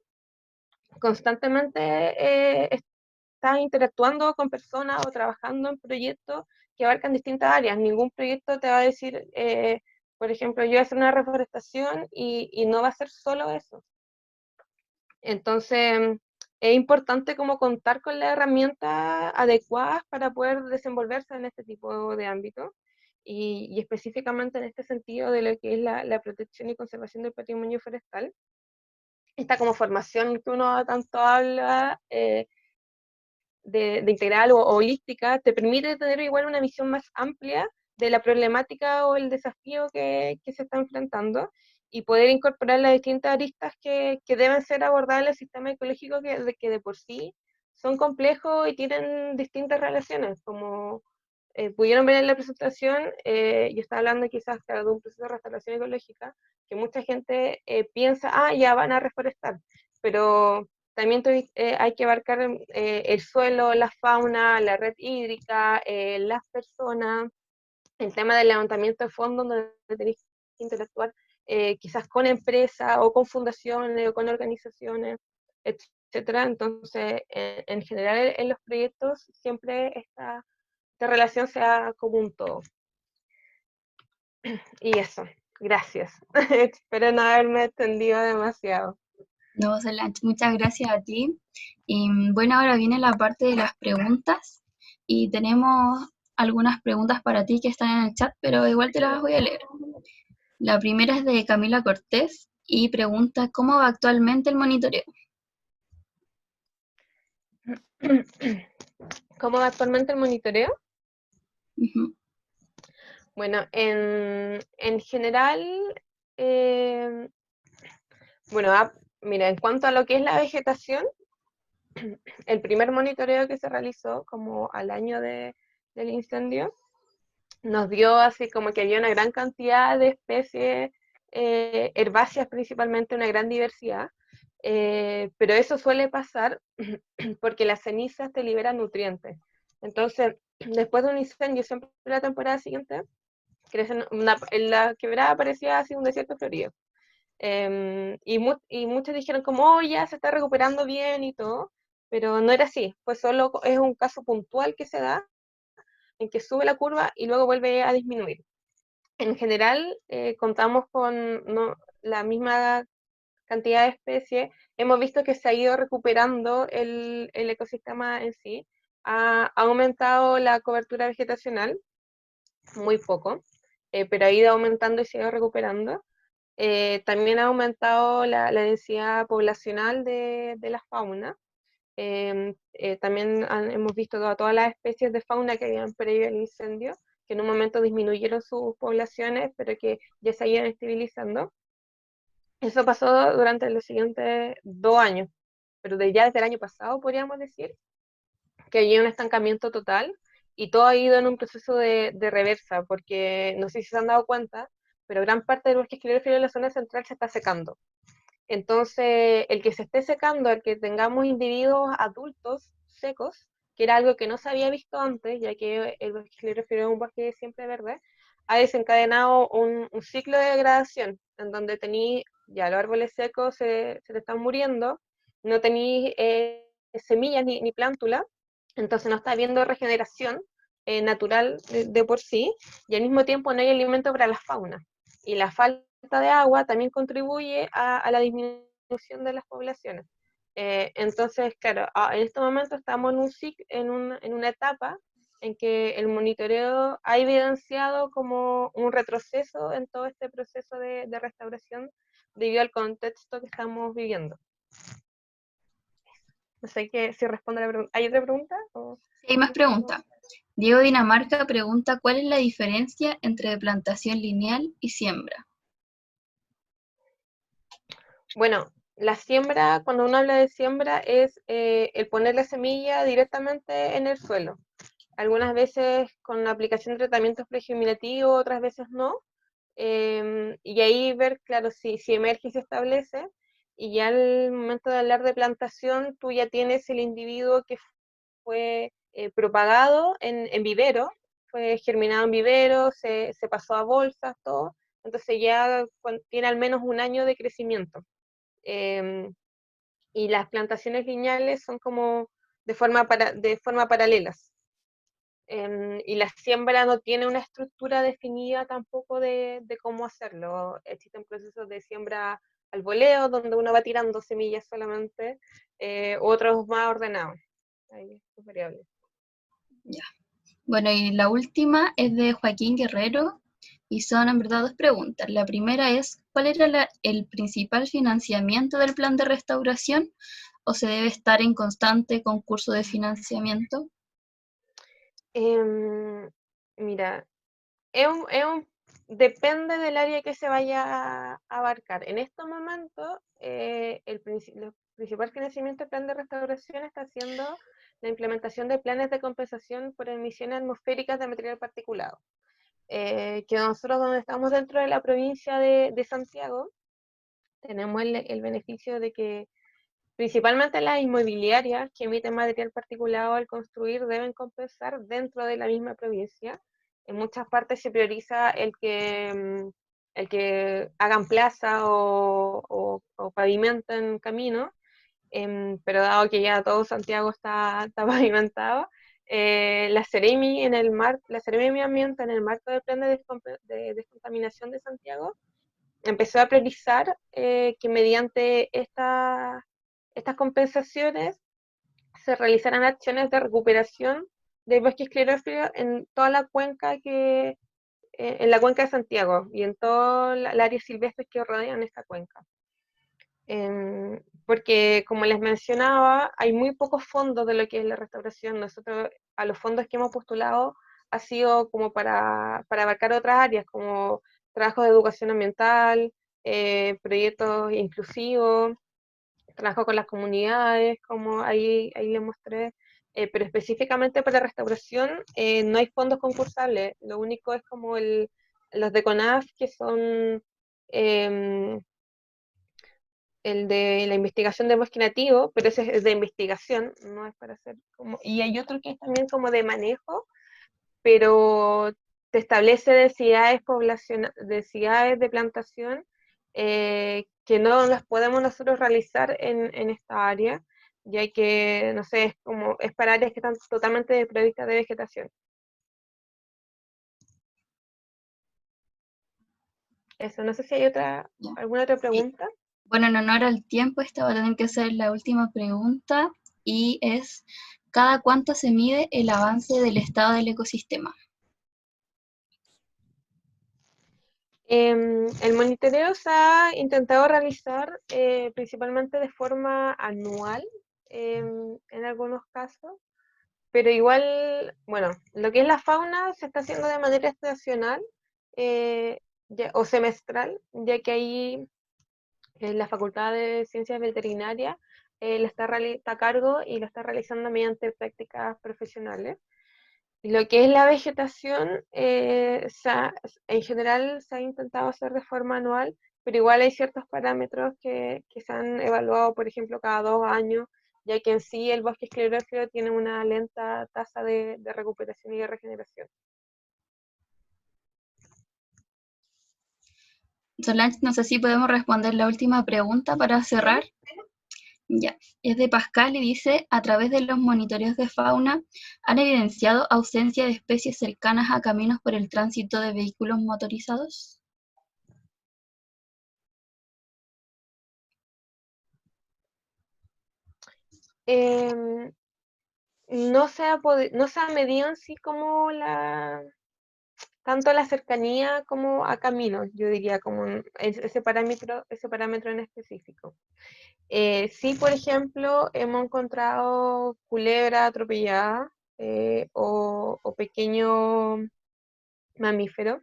constantemente estás interactuando con personas o trabajando en proyectos que abarcan distintas áreas. Ningún proyecto te va a decir, por ejemplo, yo voy a hacer una reforestación y no va a ser solo eso. Entonces, es importante como contar con las herramientas adecuadas para poder desenvolverse en este tipo de ámbitos y específicamente en este sentido de lo que es la protección y conservación del patrimonio forestal. Esta como formación que uno tanto habla, de integral o holística, te permite tener igual una visión más amplia de la problemática o el desafío que se está enfrentando y poder incorporar las distintas aristas que deben ser abordadas en el sistema ecológico que de por sí son complejos y tienen distintas relaciones, como pudieron ver en la presentación, yo estaba hablando quizás de un proceso de restauración ecológica, que mucha gente piensa, ah, ya van a reforestar, pero también hay que abarcar el suelo, la fauna, la red hídrica, las personas, el tema del levantamiento de fondos, donde tenéis que interactuar quizás con empresas o con fundaciones o con organizaciones, etcétera. Entonces, en general en los proyectos siempre esta relación sea como un todo. Y eso, gracias. Espero no haberme extendido demasiado. No, Solange, muchas gracias a ti. Y bueno, ahora viene la parte de las preguntas y tenemos algunas preguntas para ti que están en el chat, pero igual te las voy a leer. La primera es de Camila Cortés y pregunta, ¿cómo va actualmente el monitoreo? ¿Cómo va actualmente el monitoreo? Ujú. Bueno, en general, bueno, mira, en cuanto a lo que es la vegetación, el primer monitoreo que se realizó como al año del incendio, nos dio así como que había una gran cantidad de especies herbáceas principalmente, una gran diversidad, pero eso suele pasar porque las cenizas te liberan nutrientes. Entonces, después de un incendio, siempre la temporada siguiente, en la quebrada parecía así un desierto florido. Y muchos dijeron como, oh, ya se está recuperando bien y todo, pero no era así, pues solo es un caso puntual que se da, en que sube la curva y luego vuelve a disminuir. En general, contamos con la misma cantidad de especies, hemos visto que se ha ido recuperando el ecosistema en sí, ha aumentado la cobertura vegetacional, muy poco, pero ha ido aumentando y se ha ido recuperando. También ha aumentado la densidad poblacional de la fauna. También hemos visto todas las especies de fauna que habían previo al incendio, que en un momento disminuyeron sus poblaciones, pero que ya se iban estabilizando. Eso pasó durante los siguientes 2 años, pero ya desde el año pasado podríamos decir que había un estancamiento total y todo ha ido en un proceso de reversa, porque no sé si se han dado cuenta, pero gran parte del bosque esclerófilo de la zona central se está secando. Entonces, el que se esté secando, el que tengamos individuos adultos secos, que era algo que no se había visto antes, ya que el bosque esclerófilo es un bosque siempre verde, ha desencadenado un ciclo de degradación, en donde tenéis ya los árboles secos se te están muriendo, no tenéis semillas ni plántula, entonces no está habiendo regeneración natural de por sí, y al mismo tiempo no hay alimento para la fauna. Y la falta de agua también contribuye a la disminución de las poblaciones. Entonces, claro, en este momento estamos en una etapa en que el monitoreo ha evidenciado como un retroceso en todo este proceso de restauración debido al contexto que estamos viviendo. No sé si responde a la pregunta. ¿Hay otra pregunta? Si hay más preguntas. Diego Dinamarca pregunta cuál es la diferencia entre plantación lineal y siembra. Bueno, la siembra, cuando uno habla de siembra, es el poner la semilla directamente en el suelo. Algunas veces con la aplicación de tratamientos pregerminativos, otras veces no. Y ahí ver, claro, si emerge y se establece. Y ya al momento de hablar de plantación, tú ya tienes el individuo que fue propagado en vivero, fue germinado en vivero, se pasó a bolsas, todo. Entonces ya tiene al menos un año de crecimiento. Y las plantaciones lineales son como de forma paralelas. Y la siembra no tiene una estructura definida tampoco de cómo hacerlo. Existen procesos de siembra al voleo, donde uno va tirando semillas solamente, otros más ordenados. Ahí es variable. Ya. Bueno, y la última es de Joaquín Guerrero, y son en verdad dos preguntas. La primera es, ¿cuál era el principal financiamiento del plan de restauración? ¿O se debe estar en constante concurso de financiamiento? Mira, depende del área que se vaya a abarcar. En estos momentos, el principal financiamiento del plan de restauración está siendo la implementación de planes de compensación por emisiones atmosféricas de material particulado. Que nosotros, donde estamos dentro de la provincia de Santiago, tenemos el beneficio de que principalmente las inmobiliarias que emiten material particulado al construir deben compensar dentro de la misma provincia. En muchas partes se prioriza el que hagan plaza o pavimenten camino, pero dado que ya todo Santiago está pavimentado, la Seremi Medio Ambiente, en el marco del plan de descontaminación de Santiago, empezó a priorizar que mediante estas compensaciones se realizarán acciones de recuperación del bosque esclerófilo en toda la cuenca en la cuenca de Santiago y en toda la área silvestre que rodean esta cuenca. Porque, como les mencionaba, hay muy pocos fondos de lo que es la restauración. Nosotros, a los fondos que hemos postulado, ha sido como para abarcar otras áreas, como trabajo de educación ambiental, proyectos inclusivos, trabajo con las comunidades, como ahí les mostré, pero específicamente para restauración no hay fondos concursables, lo único es como los de CONAF, que son el de la investigación de bosque nativo, pero ese es de investigación, no es para hacer como... Y hay otro que es también como de manejo, pero te establece densidades de plantación que no las podemos nosotros realizar en esta área, ya que, no sé, es para áreas que están totalmente desprovistas de vegetación. Eso, no sé si hay alguna otra pregunta. Bueno, en honor al tiempo, esta va a tener que ser la última pregunta, y es, ¿cada cuánto se mide el avance del estado del ecosistema? El monitoreo se ha intentado realizar principalmente de forma anual en algunos casos, pero igual, bueno, lo que es la fauna se está haciendo de manera estacional o semestral, ya que ahí la Facultad de Ciencias Veterinarias está a cargo y lo está realizando mediante prácticas profesionales. Lo que es la vegetación, en general se ha intentado hacer de forma anual, pero igual hay ciertos parámetros que se han evaluado, por ejemplo, cada 2 años, ya que en sí el bosque esclerófilo tiene una lenta tasa de recuperación y de regeneración. Solange, no sé si podemos responder la última pregunta para cerrar. Ya, es de Pascal y dice, a través de los monitoreos de fauna, ¿han evidenciado ausencia de especies cercanas a caminos por el tránsito de vehículos motorizados? No se ha medido en sí como tanto la cercanía como a caminos, yo diría, como ese parámetro en específico. Sí, por ejemplo, hemos encontrado culebra atropellada o pequeño mamífero,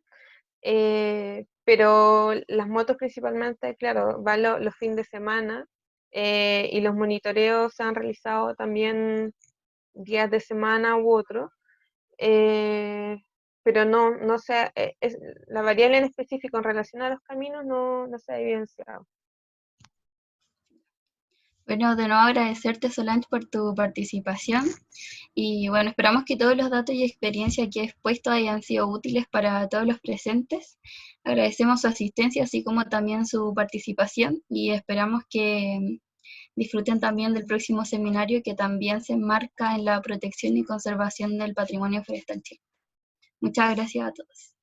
pero las motos principalmente, claro, van los fines de semana y los monitoreos se han realizado también días de semana u otro, pero no sé, la variable en específico en relación a los caminos no se ha evidenciado. Bueno, de nuevo agradecerte, Solange, por tu participación, y bueno, esperamos que todos los datos y experiencia que he expuesto hayan sido útiles para todos los presentes. Agradecemos su asistencia, así como también su participación, y esperamos que disfruten también del próximo seminario, que también se enmarca en la protección y conservación del patrimonio forestal chileno. Muchas gracias a todos.